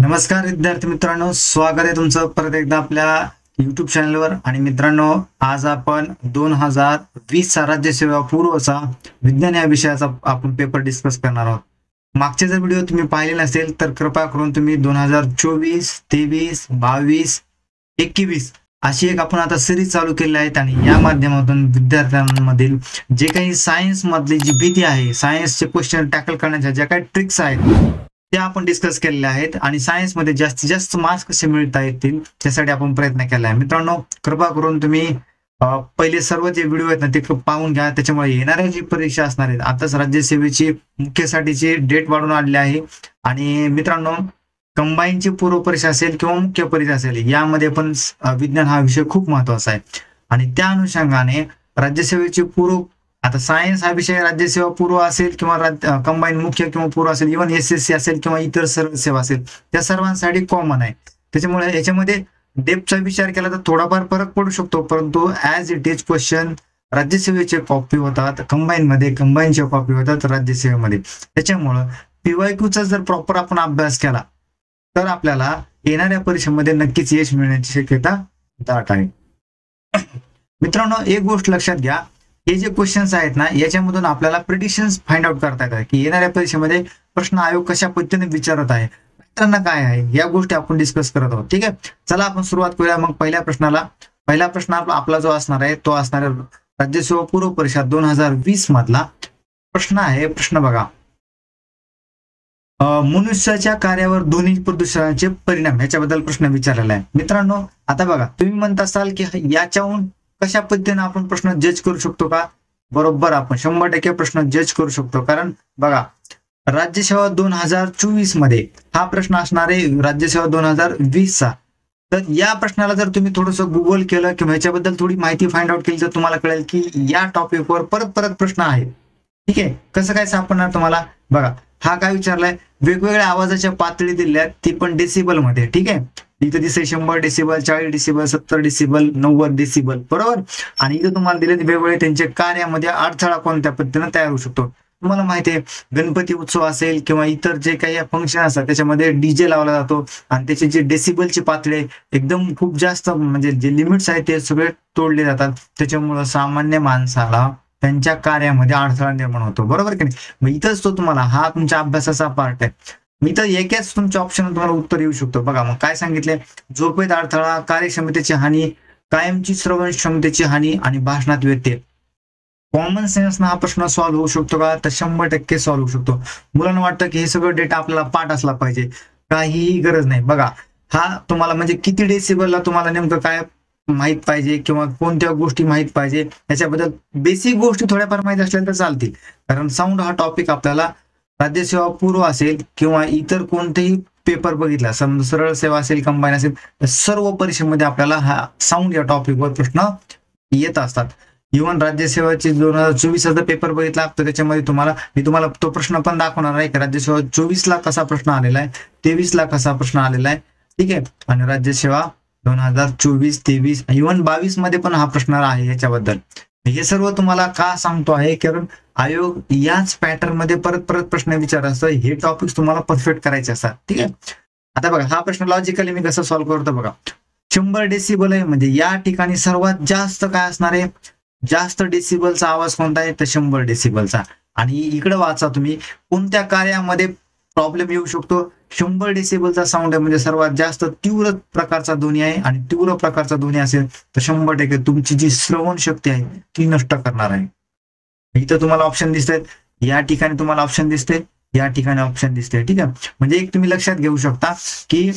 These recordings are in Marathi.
नमस्कार विद्यार्थी मित्रांनो, स्वागत आहे तुमचं परत एकदा आपल्या YouTube चॅनलवर। आणि मित्रांनो, आज आपण 2020 राज्यसेवा पूर्वचा विज्ञान या विषयाचा आपण पेपर डिस्कस करणार आहोत। मागचे जर व्हिडिओ तुम्ही पाहिले नसेल तर कृपया करून तुम्ही 2024, 23, 22, 21 अशी एक आपण आता सिरीज चालू केली आहे आणि या माध्यमातून विद्यार्थ्यांमधील जे काही सायन्स मधली जी भीती आहे, सायन्सचे क्वेश्चन टॅकल करण्याच्या ज्या काही ट्रिक्स आहेत त्या आपण डिस्कस केलेल्या आहेत आणि सायन्स मध्ये जास्तीत जास्त मार्क्स कसे मिळता येतील त्यासाठी आपण प्रयत्न केला आहे। मित्रांनो, कृपा करून तुम्ही पहिले सर्व जे व्हिडिओ आहेत ना ते पाहून घ्या। त्याच्यामुळे येणाऱ्या जी परीक्षा असणार आहेत, आताच राज्यसेवेची मुख्यसाठीची डेट वाढून आलेली आहे आणि मित्रांनो, कंबाईनची पूर्व परीक्षा असेल किंवा मुख्य परीक्षा असेल, यामध्ये पण विज्ञान हा विषय खूप महत्वाचा आहे आणि त्या अनुषंगाने राज्यसेवेची पूर्व, आता सायन्स हा विषय राज्यसेवा पूर्व असेल किंवा कंबाईन मुख्य किंवा पूर्व असेल, इव्हन SSC असेल किंवा इतर सर्व सेवा असेल, त्या सर्वांसाठी कॉमन आहे। त्याच्यामुळे याच्यामध्ये डेप्थचा विचार केला तर थोडाफार फरक पडू शकतो, परंतु ऍज इट इज क्वेश्चन राज्यसेवेचे कॉपी होतात कंबाईन मध्ये, कंबाईनचे कॉपी होतात राज्यसेवेमध्ये। त्याच्यामुळं PYQचा जर प्रॉपर आपण अभ्यास केला तर आपल्याला येणाऱ्या परीक्षेमध्ये नक्कीच यश मिळण्याची शक्यता दाट आहे। मित्रांनो, एक गोष्ट लक्षात घ्या, हे जे क्वेश्चन्स आहेत ना, याच्यामधून आपल्याला प्रिडिक्शन्स फाइंड आउट करता येतात की येणाऱ्या परीक्षेमध्ये प्रश्न आयोग कशा पद्धतीने विचारत आहे, पॅटर्न काय आहे, या गोष्टी आपण डिस्कस करत आहोत। ठीक आहे, चला आपण सुरुवात करूया मग पहिल्या प्रश्नाला। पहिला प्रश्न आपला जो असणार आहे तो असणार आहे राज्यसेवा पूर्व परीक्षा 2020 मधला प्रश्न आहे। प्रश्न बघा, मनुष्याच्या कार्यावर ध्वनी प्रदूषणाचे परिणाम याच्याबद्दल प्रश्न विचारलेला आहे। मित्रांनो, आता बघा, तुम्ही म्हणत असाल की याच्याहून कशा पद्धतीने आपण प्रश्न जज करू शकतो का? बरोबर, आपण 100% प्रश्न जज करू शकतो। कारण बघा, राज्यसेवा 2024 मध्ये हा प्रश्न असणार आहे राज्यसेवा 2020 चा। तर या प्रश्नाला जर तुम्ही थोडंसं गुगल केलं किंवा याच्याबद्दल थोडी माहिती फाइंड आउट केली तर तुम्हाला कळेल की या टॉपिकवर परत परत प्रश्न आहे। ठीक आहे, कसं काय सापडणार तुम्हाला? बघा, हा काय विचारलाय, वेगवेगळ्या आवाजाच्या पातळी दिल्यात, ती पण डेसिबल मध्ये। ठीक आहे, इथं दिसते 100 डेसिबल, 40 डेसिबल, 70 डेसिबल, 90 डेसिबल, बरोबर। आणि इथं तुम्हाला दिले वेगवेगळे त्यांच्या कार्यामध्ये अडथळा कोणत्या पद्धतीने तयार होऊ शकतो। तुम्हाला माहिती आहे, गणपती उत्सव असेल किंवा इतर जे काही फंक्शन असतात त्याच्यामध्ये DJ लावला जातो आणि त्याची जी डेसिबलची पातळी एकदम खूप जास्त, म्हणजे जे लिमिट्स आहेत ते सगळे तोडले जातात। त्याच्यामुळे सामान्य माणसाला त्यांच्या कार्यामध्ये अडथळा निर्माण होतो, बरोबर की नाही? मग इथंच तो तुम्हाला, हा तुमच्या अभ्यासाचा पार्ट आहे। मी तर एकाच तुमच्या ऑप्शन तुम्हाला उत्तर येऊ शकतो। बघा, मग काय सांगितले, झोपेत अडथळा, कार्यक्षमतेची हानी, कायमची श्रवण क्षमतेची हानी आणि भाषणात व्यत्यय। कॉमन सेन्स ना हा प्रश्न सॉल्व्ह होऊ शकतो का? तर 100% सॉल्व्ह होऊ शकतो। मुलांना वाटतं की हे सगळं डेटा आपल्याला पाठ असला पाहिजे, काहीही गरज नाही। बघा, हा तुम्हाला म्हणजे किती डेसिबलला तुम्हाला नेमकं काय माहित पाहिजे किंवा कोणत्या गोष्टी माहित पाहिजे याच्याबद्दल बेसिक गोष्टी थोड्याफार माहित असल्या तर चालतील। कारण साऊंड हा टॉपिक आपल्याला राज्यसेवा पूर्व असेल किंवा इतर कोणतेही पेपर बघितला, सरळ सेवा असेल, कंबाईन असेल, सर्व परीक्षेमध्ये आपल्याला हा साऊंड या टॉपिकवर प्रश्न येत असतात। इव्हन राज्यसेवाचे 2024 चा पेपर बघितला तर त्याच्यामध्ये मी तुम्हाला तो प्रश्न पण दाखवणार आहे की राज्यसेवा 24 ला कसा प्रश्न आलेला आहे, 23 ला कसा प्रश्न आलेला आहे। ठीक आहे, आणि राज्यसेवा 2024, 23, इव्हन 22 मध्ये पण हा प्रश्न आहे याच्याबद्दल। हे सर्व तुम्हाला का सांगतो आहे, कारण आयोग याच पॅटर्न मध्ये परत परत प्रश्न विचारत असतो, हे टॉपिक्स तुम्हाला परफेक्ट करायचे असतात। ठीक आहे, आता बघा, हा प्रश्न लॉजिकली मी कसं सॉल्व्ह करतो बघा, 100 डेसिबल आहे म्हणजे या ठिकाणी सर्वात जास्त काय असणार आहे, जास्त डेसिबलचा आवाज कोणता आहे तर 100 डेसिबलचा। आणि इकडे वाचा तुम्ही, कोणत्या कार्यामध्ये प्रॉब्लेम येऊ शकतो, 100 डेसिबलचा साऊंड आहे म्हणजे सर्वात जास्त तीव्र प्रकारचा ध्वनी आहे आणि तीव्र प्रकारचा ध्वनी असेल तर 100% तुमची जी श्रवण शक्ती आहे ती नष्ट करणार आहे। इथं तुम्हाला ऑप्शन दिसतात, या ठिकाणी तुम्हाला ऑप्शन दिसते, या ठिकाणी ऑप्शन दिसते। ठीक आहे, म्हणजे एक तुम्ही लक्षात घेऊ शकता की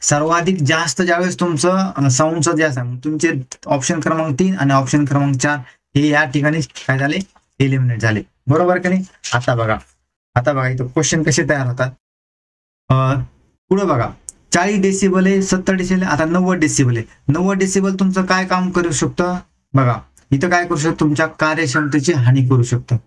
सर्वाधिक जास्त ज्यावेळेस तुमचं साऊंडचं जे असं तुमचे ऑप्शन क्रमांक 3 आणि ऑप्शन क्रमांक 4 हे या ठिकाणी काय झाले, एलिमिनेट झाले, बरोबर की नाही? आता बघा इथं क्वेश्चन कसे तयार होतात। पुढे बघा, 40 डेसिबल आहे, 70 डेसिबल, आता 90 डेसिबल आहे। 90 डेसिबल तुमचं काय काम करू शकतं, बघा इथं काय करू शकतो, तुमच्या कार्यक्षमतेची हानी करू शकतं,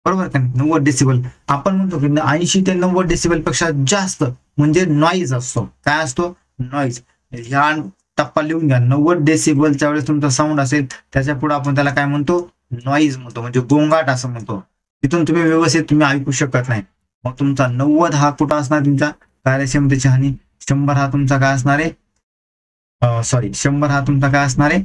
बरोबर का नाही? 90 डेसिबल आपण म्हणतो की 80 ते 90 डेसिबल पेक्षा जास्त म्हणजे नॉईज असतो। काय असतो? नॉईज। ह्या टप्पा लिहून घ्या, 90 डेसिबलच्या वेळेस तुमचा साऊंड असेल त्याच्या पुढे आपण त्याला काय म्हणतो, नॉईज म्हणतो, म्हणजे गोंगाट असं म्हणतो। तिथून तुम्ही व्यवस्थित ऐकू शकत नाही। मग तुमचा 90 हा कुठं असणार, तुमच्या कार्यक्षमतेची हानी 100 हा तुमचा काय असणार आहे, सॉरी 100 हा तुमचा काय असणार आहे,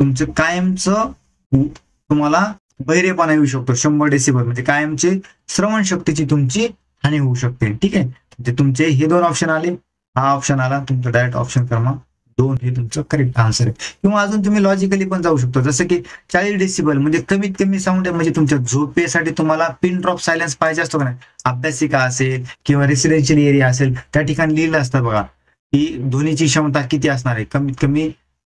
तुमचं कायमचं तुम्हाला बहिरेपणा येऊ शकतो. 100 डेसिबल म्हणजे कायमचे श्रवण शक्तीची तुमची हानी होऊ शकते. ठीक आहे, म्हणजे तुमचे हे 2 ऑप्शन आले, हा ऑप्शन आला, तुमचं डायरेक्ट ऑप्शन क्रमांक 2 हे तुमचं करेक्ट आन्सर आहे. किंवा अजून तुम्ही लॉजिकली पण जाऊ शकतो, जसं की 40 डेसिबल म्हणजे कमीत कमी साऊंड आहे, म्हणजे तुमच्या झोपेसाठी तुम्हाला पिन ड्रॉप सायलेन्स पाहिजे असतो का नाही. अभ्यासिका असेल किंवा रेसिडेन्शियल एरिया असेल त्या ठिकाणी लिहिलं असतं बघा की ध्वनीची क्षमता किती असणार आहे, कमीत कमी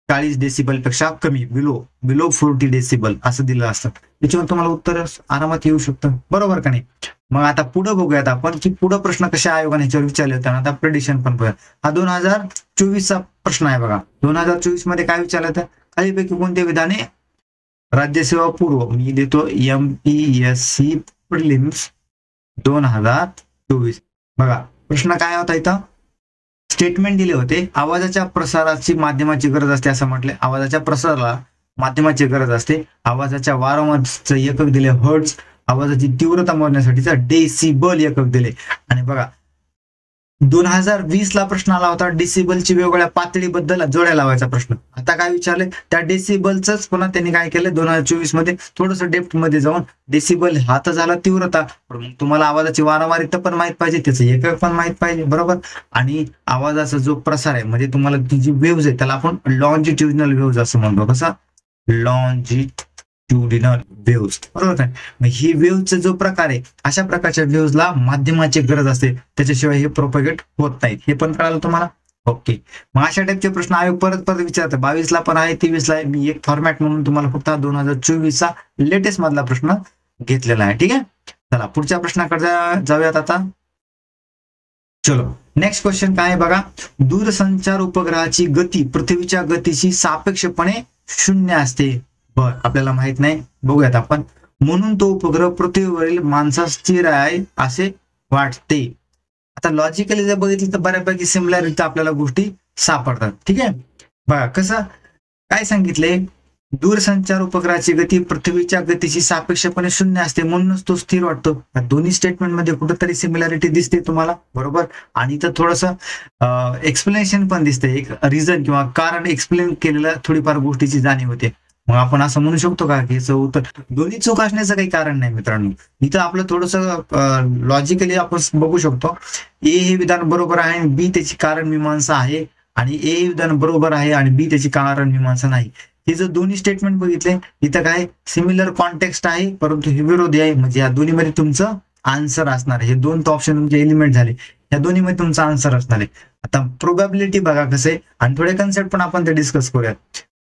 40 डेसिबल पेक्षा कमी, बिलो 40 डेसिबल असं दिलं असतं. त्याच्यावर तुम्हाला उत्तर आरामात येऊ शकतं, बरोबर का नाही. मग आता पुढे बघूयात आपण की पुढे प्रश्न कशा आयोगाने ह्याच्यावर विचारले होते. आता प्रेडिक्शन पण बघूया. हा 2024 चा प्रश्न आहे बघा. 2024 मध्ये काय विचारलं होतं, खालीपैकी कोणते विधाने राज्यसेवा पूर्व, मी देतो MPSC प्रिलिम्स 2024. बघा प्रश्न काय होता इथं, स्टेटमेंट दिले होते, आवाजाच्या प्रसाराची माध्यमाची गरज असते असं म्हटले. आवाजाच्या प्रसाराला माध्यमाची गरज असते. आवाजाच्या वारंवारतेचं एकक दिले हर्ट्झ. आवाजाची तीव्रता मोजण्यासाठीचा डेसिबल एकक दिले. आणि बघा 2020 ला प्रश्न आला होता डेसिबलची वेगवेगळ्या पातळीबद्दल जोड्या लावायचा प्रश्न. आता काय विचारले, त्या डेसिबलच पुन्हा त्यांनी काय केलं 2024 मध्ये थोडस डेप्थ मध्ये जाऊन, डेसिबल हा तर झाला तीव्रता, मग तुम्हाला आवाजाची वारंवारता पण माहित पाहिजे, त्याचं एकक पण माहित पाहिजे, बरोबर. आणि आवाजाचा जो प्रसार आहे म्हणजे तुम्हाला ती जी वेव्ज आहे त्याला आपण लॉन्जिट्युडिनल वेव्ज असं म्हणतो. कसा, लॉन्जिट्युडिनल वेव्ज, बरोबर काय. मग ही वेव्हचा जो प्रकार आहे, अशा प्रकारच्या वेव्हजला माध्यमाची गरज असते, त्याच्याशिवाय हे प्रोपगेट होत नाहीत. हे पण कळालं तुम्हाला, ओके. मग अशा टाईपचे प्रश्न आयोग परत विचारतात. 22 ला पण आहे, 23 ला आहे. मी एक फॉर्मॅट म्हणून तुम्हाला फक्त 2024 चा लेटेस्ट मधला प्रश्न घेतलेला आहे. ठीक आहे, चला पुढच्या प्रश्नाकडे जाऊयात आता. चलो नेक्स्ट क्वेश्चन काय आहे बघा, दूरसंचार उपग्रहाची गती पृथ्वीच्या गतीशी सापेक्षपणे 0 असते. बर, आपल्याला माहित नाही, बघूयात आपण. म्हणून तो उपग्रह पृथ्वीवरील माणसास स्थिर आहे असे वाटते. आता लॉजिकली जर बघितलं तर बऱ्यापैकी सिमिलॅरिटी आपल्याला गोष्टी सापडतात. ठीक आहे, बघा कसं काय सांगितले, दूरसंचार उपग्रहाची गती पृथ्वीच्या गतीशी सापेक्षपणे 0 असते, म्हणूनच तो स्थिर वाटतो. दोन्ही स्टेटमेंट मध्ये कुठेतरी सिमिलॅरिटी दिसते तुम्हाला, बरोबर. आणि इथं थोडस एक्सप्लेनेशन पण दिसते, एक रिझन किंवा कारण एक्सप्लेन केलेलं थोडीफार गोष्टीची जाणीव होते. मग आपण असं म्हणू शकतो का की याचं उत्तर दोन्ही चूक असण्याचं काही कारण नाही मित्रांनो. इथं आपलं थोडस लॉजिकली आपण बघू शकतो, ए हे विधान बरोबर आहे आणि बी त्याची कारण मीमांसा आहे, आणि ए विधान बरोबर आहे आणि बी त्याची कारण मीमांसा नाही. हे जर दोन्ही स्टेटमेंट बघितले, इथं काय सिमिलर कॉन्टेक्स्ट आहे परंतु हे विरोधी आहे, म्हणजे या दोन्हीमध्ये तुमचं आन्सर असणार आहे. हे 2 ऑप्शन तुमचे एलिमेंट झाले, या दोन्हीमध्ये तुमचा आन्सर असणार आहे. आता प्रोबॅबिलिटी बघा कसं आहे, आणि थोडे कन्सेप्ट पण आपण ते डिस्कस करूयात.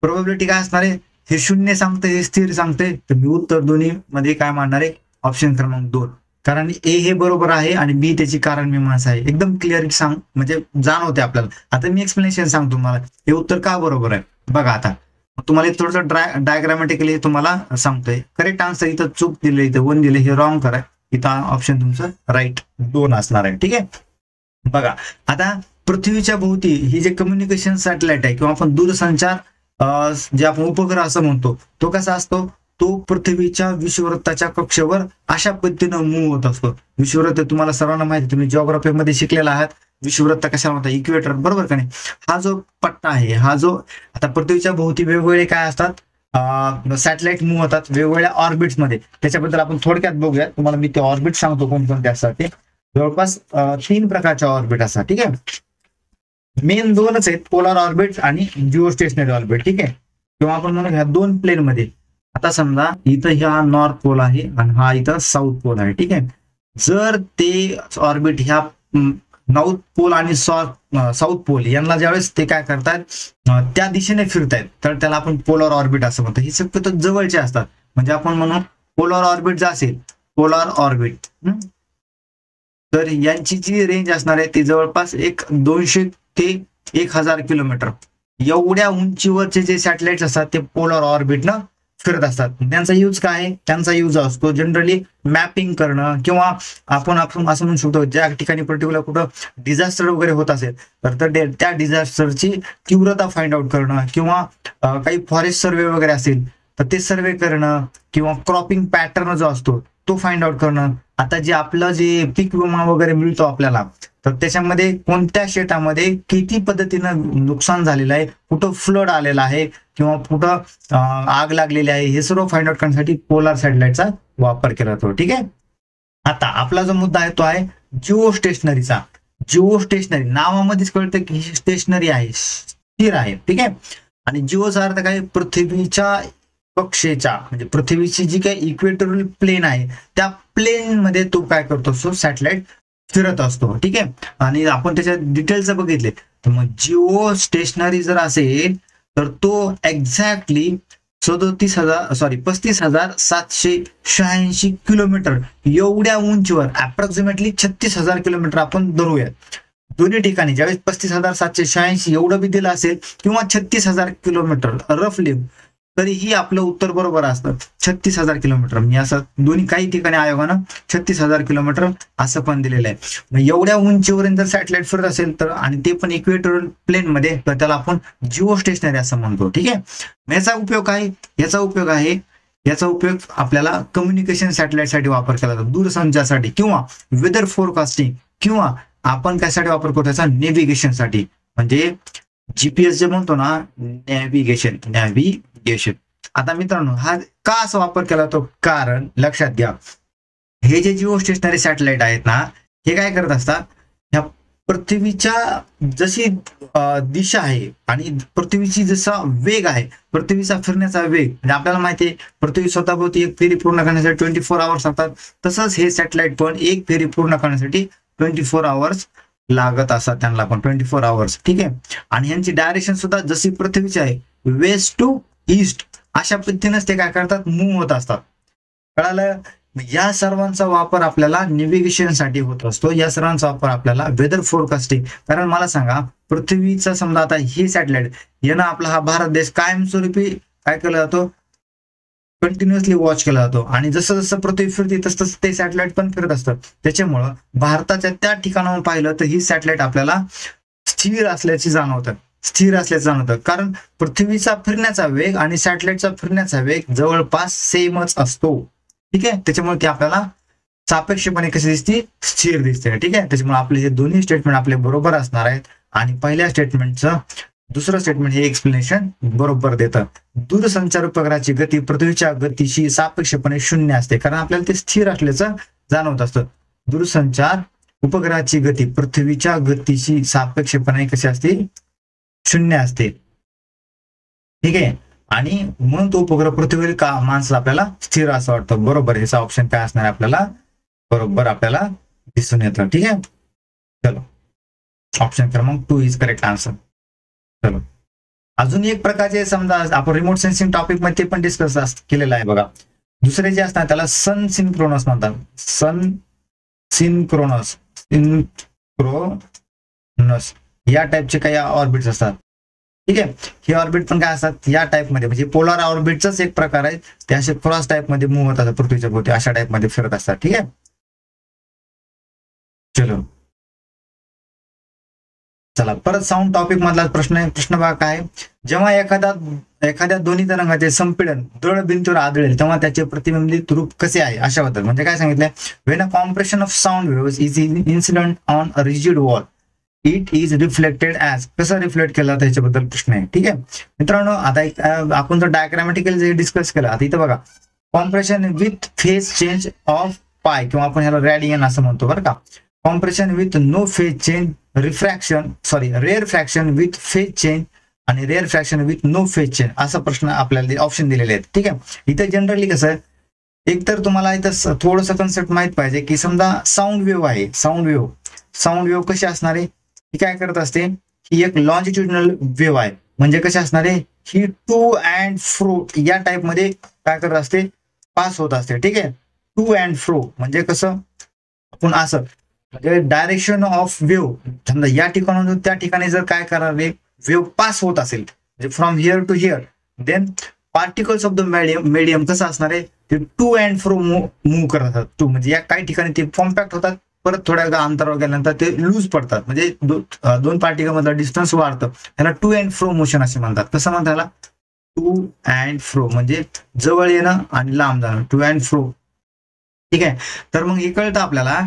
प्रोबॅबिलिटी काय असणार आहे, हे 0 सांगते, हे स्थिर सांगते, तर मी उत्तर दोन्ही मध्ये काय मांडणार आहे, ऑप्शन क्रमांक 2. कारण ए हे बरोबर आहे आणि बी त्याची कारण मीमांसा आहे. एकदम क्लिअर सांग, म्हणजे जाणवते आपल्याला. आता मी एक्सप्लेनेशन सांगतो तुम्हाला, हे उत्तर का बरोबर आहे बघा. आता तुम्हाला थोडंसं डायग्रामॅटिकली तुम्हाला सांगतोय. करेक्ट आन्सर इथं चूक दिले, इथं 1 दिले, हे रॉंग करा. इथं ऑप्शन तुमचं राईट 2 असणार आहे. ठीक आहे, बघा आता पृथ्वीच्या भोवती ही जे कम्युनिकेशन सॅटेलाइट आहे किंवा आपण दूरसंचार जे आपण उपग्रह असं म्हणतो, तो कसा असतो, तो पृथ्वीच्या विषुववृत्ताच्या कक्षेवर अशा पद्धतीनं मूव्ह होत असतो. विषुववृत्त तुम्हाला सर्वांना माहिती, तुम्ही जिओग्राफी मध्ये शिकलेला आहात. विषुववृत्त कशाला म्हणतात, इक्वेटर, बरोबर का नाही. हा जो पट्टा आहे, हा जो आता पृथ्वीच्या भोवती वेगवेगळे काय असतात, सॅटेलाइट मूव्ह होतात वेगवेगळ्या ऑर्बिट्स मध्ये. त्याच्याबद्दल आपण थोडक्यात बघूया. तुम्हाला मी ते ऑर्बिट सांगतो कोणकोणते असतात ते. जवळपास 3 प्रकारच्या ऑर्बिट असतात. ठीक आहे, मेन 2च आहेत, पोलार ऑर्बिट आणि जिओस्टेशनरी ऑर्बिट. ठीक आहे, किंवा आपण म्हणून ह्या 2 प्लेन मध्ये. आता समजा इथं ह्या नॉर्थ पोल आहे आणि हा इथं साऊथ पोल आहे. ठीक आहे, जर ते ऑर्बिट ह्या नॉर्थ पोल आणि साऊथ पोल यांना ज्यावेळेस ते काय करतात, त्या दिशेने फिरतायत, तर त्याला आपण पोलार ऑर्बिट असं म्हणतो. हे शक्यतो जवळचे असतात, म्हणजे आपण म्हणू पोलार ऑर्बिट जर असेल, पोलार ऑर्बिट, तर यांची जी रेंज असणार आहे ती जवळपास 200 ते 1000 किलोमीटर. एवढ्या उंचीवरचे जे सॅटेलाइट्स असतात ते पोलार ऑर्बिटनं फिरत असतात. त्यांचा यूज काय आहे, त्यांचा यूज असतो जनरली मॅपिंग करणं, किंवा आपण असं म्हणू शकतो ज्या ठिकाणी पर्टिक्युलर कुठं डिझास्टर वगैरे होत असेल तर त्या डिझास्टरची तीव्रता फाइंड आउट करणं, किंवा काही फॉरेस्ट सर्वे वगैरे असेल तर ते सर्वे करणं किंवा क्रॉपिंग पॅटर्न जो असतो तो फाइंड आउट करणं. आता जे आपलं जे पीक विमा वगैरे मिळतो आपल्याला, तर त्याच्यामध्ये कोणत्या शेतामध्ये किती पद्धतीनं नुकसान झालेलं आहे, कुठं फ्लड आलेला आहे किंवा कुठं आग लागलेली आहे, हे सर्व फाइंड आउट करण्यासाठी पोलार सॅटेलाइटचा वापर केला जातो. ठीक आहे. आता आपला जो मुद्दा आहे तो आहे जिओ स्टेशनरीचा. जिओ स्टेशनरी नावामध्येच कळतं की स्टेशनरी आहे, स्थिर आहे. ठीक आहे. आणि जिओचा अर्थ काय, पृथ्वीच्या कक्षेच्या म्हणजे पृथ्वीची जी काही इक्वेटोरियल प्लेन आहे त्या प्लेन मध्ये तो काय करतो असतो, सॅटेलाइट फिरत असतो. ठीक आहे. आणि आपण त्याच्या डिटेल्स बघितले तर मग जिओ स्टेशनरी जर असेल तर तो एक्झॅक्टली 35,786 किलोमीटर एवढ्या उंचीवर, अप्रॉक्सिमेटली 36,000 किलोमीटर आपण धरूया. दोन्ही ठिकाणी ज्यावेळेस 35,786 एवढं बी दिलं असेल किंवा 36,000 किलोमीटर रफली, तरीही आपलं उत्तर बरोबर असतं 36,000 किलोमीटर. मी असं दोन्ही काही ठिकाणी आयोगानं 36,000 किलोमीटर असं पण दिलेलं आहे. मग एवढ्या उंचीवरून जर सॅटेलाइट फिरत असेल तर, आणि ते पण इक्वेटोरियल प्लेन मध्ये, तर त्याला आपण जिओ स्टेशनरी असं म्हणतो. ठीक आहे. याचा उपयोग काय, याचा उपयोग आपल्याला कम्युनिकेशन सॅटेलाइटसाठी वापर केला जातो, दूरसंचारसाठी किंवा वेदर फोरकास्टिंग, किंवा आपण कशासाठी वापर करतो त्याचा, नेव्हिगेशनसाठी. म्हणजे जीपीएस जे म्हणतो ना, नॅव्हिगेशन. आता मित्रांनो हा का असा वापर केला जातो, कारण लक्षात घ्या, हे जे जिओ स्टेशनरी सॅटेलाइट आहेत ना, हे काय करत असतात, ह्या पृथ्वीच्या जशी दिशा आहे आणि पृथ्वीची जसा वेग आहे, पृथ्वीचा फिरण्याचा वेग, म्हणजे आपल्याला माहिती आहे पृथ्वी स्वतःभोवती एक फेरी पूर्ण करण्यासाठी 24 आवर्स लागतात, तसंच हे सॅटेलाइट पण एक फेरी पूर्ण करण्यासाठी 24 आवर्स लागत असतात त्यांना पण, 24 आवर्स. ठीक आहे. आणि यांची डायरेक्शन सुद्धा जशी पृथ्वीची आहे, वेस्ट टू ईस्ट, अशा पद्धतीनेच ते काय करतात, मूव्ह होत असतात. कळालं. या सर्वांचा वापर आपल्याला नेव्हिगेशनसाठी होत असतो, या सर्वांचा वापर आपल्याला वेदर फोरकास्टिंग. कारण मला सांगा, पृथ्वीचा समजा आता ही सॅटेलाइट यानं आपला हा भारत देश कायमस्वरूपी काय केला जातो, कंटिन्युअसली वॉच केला जातो. आणि जसं जसं पृथ्वी फिरते तसं तसं ते सॅटेलाइट पण फिरत असतं. त्याच्यामुळं भारताच्या त्या ठिकाणावर पाहिलं तर ही सॅटेलाइट आपल्याला स्थिर असल्याचे जाणवतं. कारण पृथ्वीचा फिरण्याचा वेग आणि सॅटेलाइटचा फिरण्याचा वेग जवळपास सेमच असतो. ठीक आहे. त्याच्यामुळे ते आपल्याला सापेक्षपणे कशी दिसते, स्थिर दिसते. ठीक आहे. त्याच्यामुळे आपले हे दोन्ही स्टेटमेंट आपले बरोबर असणार आहेत. आणि पहिल्या स्टेटमेंटचं दुसरं स्टेटमेंट हे एक्सप्लेनेशन बरोबर देतं. दूरसंचार उपग्रहाची गती पृथ्वीच्या गतीशी सापेक्षपणे 0 असते, कारण आपल्याला ते स्थिर असल्याचं जाणवत असतं. दूरसंचार उपग्रहाची गती पृथ्वीच्या गतीशी सापेक्षपणे कशी असते, 0 असते. ठीक आहे. आणि म्हणून तो उपग्रह पृथ्वीवरील का माणसाला आपल्याला स्थिर असं वाटतं. बरोबर. याचा ऑप्शन काय असणार आपल्याला, बरोबर आपल्याला दिसून येतं. ठीक आहे. चलो, ऑप्शन क्रमांक 2 इज करेक्ट आन्सर. चलो, अजून एक प्रकारचे समजा आपण रिमोट सेन्सिंग टॉपिक मध्ये पण डिस्कस केलेलं आहे बघा. दुसरे जे असतात त्याला सन सिंक्रोनस म्हणतात. सन सिंक्रोनस या टाईपचे काही ऑर्बिट्स असतात. ठीक आहे. हे ऑर्बिट पण काय असतात, या टाईप मध्ये, म्हणजे पोलार ऑर्बिटचाच एक प्रकार आहे. ते असे क्रॉस टाईप मध्ये मूव्ह होत असतात, पृथ्वीच्या भोवती अशा टाईप मध्ये फिरत असतात. ठीक आहे. चलो, चला परत साऊंड टॉपिक मधला प्रश्न बघा काय, जेव्हा एखाद्या ध्वनी तरंगाचे संपीडन दृढ भिंतीवर आढळेल तेव्हा त्याचे प्रतिबिंबित रूप कसे आहे, अशाबद्दल. म्हणजे काय सांगितलंय, when a compression of sound waves is incident on a rigid wall it is reflected as. कसं रिफ्लेक्ट केला जातं याच्याबद्दल प्रश्न आहे. ठीक आहे मित्रांनो. आता आपण जर डायग्रामॅटिकल जे डिस्कस केलं, आता इथं बघा, compression with phase change of pi, किंवा आपण ह्याला रॅडियन असं म्हणतो बरं का. Compression with no phase change, rarefaction with phase change आणि rarefaction with no phase change, असा प्रश्न आपल्याला ऑप्शन दिलेले आहेत. ठीक आहे. इथं जनरली कसं आहे, एक तर तुम्हाला इथं थोडंसं कन्सेप्ट माहित पाहिजे की समजा साऊंड वेव्ह आहे, साऊंड वेव्ह कशी असणार आहे, ही काय करत असते, ही एक लॉन्जिट्युडिनल वेव्ह आहे. म्हणजे कशी असणार आहे, ही टू अँड फ्रो या टाईप मध्ये काय करत असते, पास होत असते. ठीक आहे. टू अँड फ्रो म्हणजे कसं, आपण असं, म्हणजे डायरेक्शन ऑफ वेव्ह, समजा या ठिकाणाहून त्या ठिकाणी जर काय करावे, वेव्ह पास होत असेल, म्हणजे from here to here, then particles of the medium कसं असणार आहे, ते टू अँड फ्रो मूव्ह करत असतात. टू म्हणजे या काही ठिकाणी ते कॉम्पॅक्ट होतात, परत थोड्या अंतरावर गेल्यानंतर ते लूज पडतात, म्हणजे दोन पार्टिकल मधला डिस्टन्स वाढतं. त्याला टू अँड फ्रो मोशन असे म्हणतात. कसं म्हणतात त्याला, टू अँड फ्रो म्हणजे जवळ येणं आणि लांब जाणं, टू अँड फ्रो. ठीक आहे. तर मग हे कळतं आपल्याला,